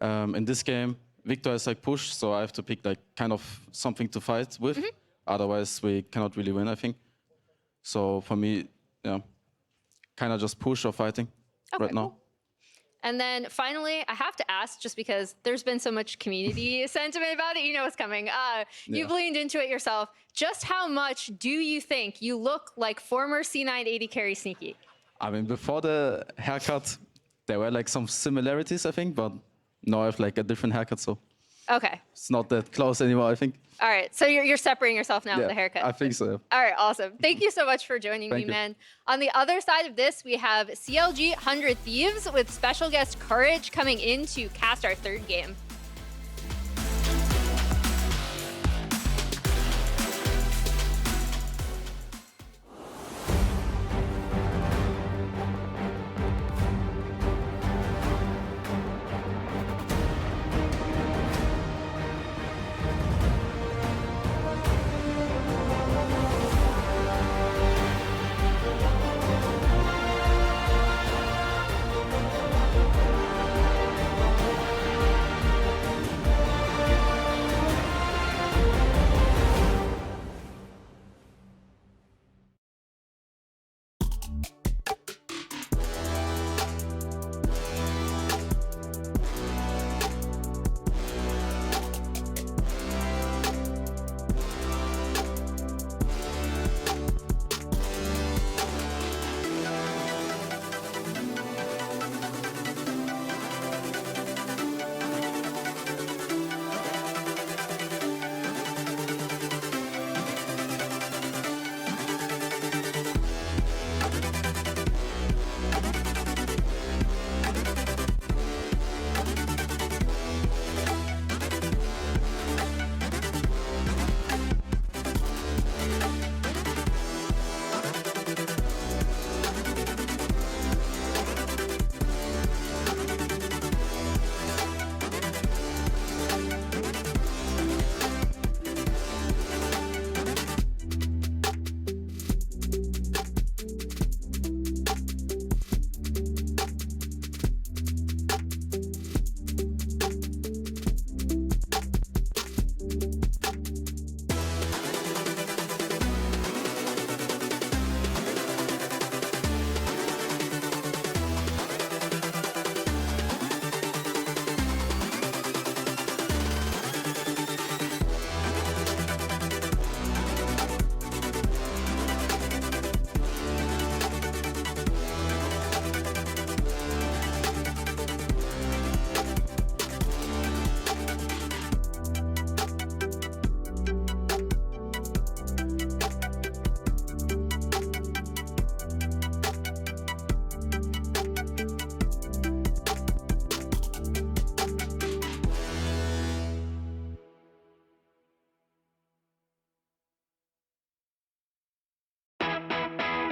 In this game, Viktor is like push, so I have to pick like kind of something to fight with. Otherwise, we cannot really win, I think. So for me, yeah, kind of just push or fighting right now. Cool. And then finally, I have to ask, just because there's been so much community sentiment about it, you know what's coming. You've leaned into it yourself. Just how much do you think you look like former C9 AD carry Sneaky? I mean, before the haircut, there were like some similarities, I think, but now I have like a different haircut, so Okay. it's not that close anymore, I think. All right. So you're separating yourself now with the haircut. I think so. All right, awesome. Thank you so much for joining me, Thank you. man. On the other side of this, we have CLG 100 Thieves with special guest Courage coming in to cast our third game.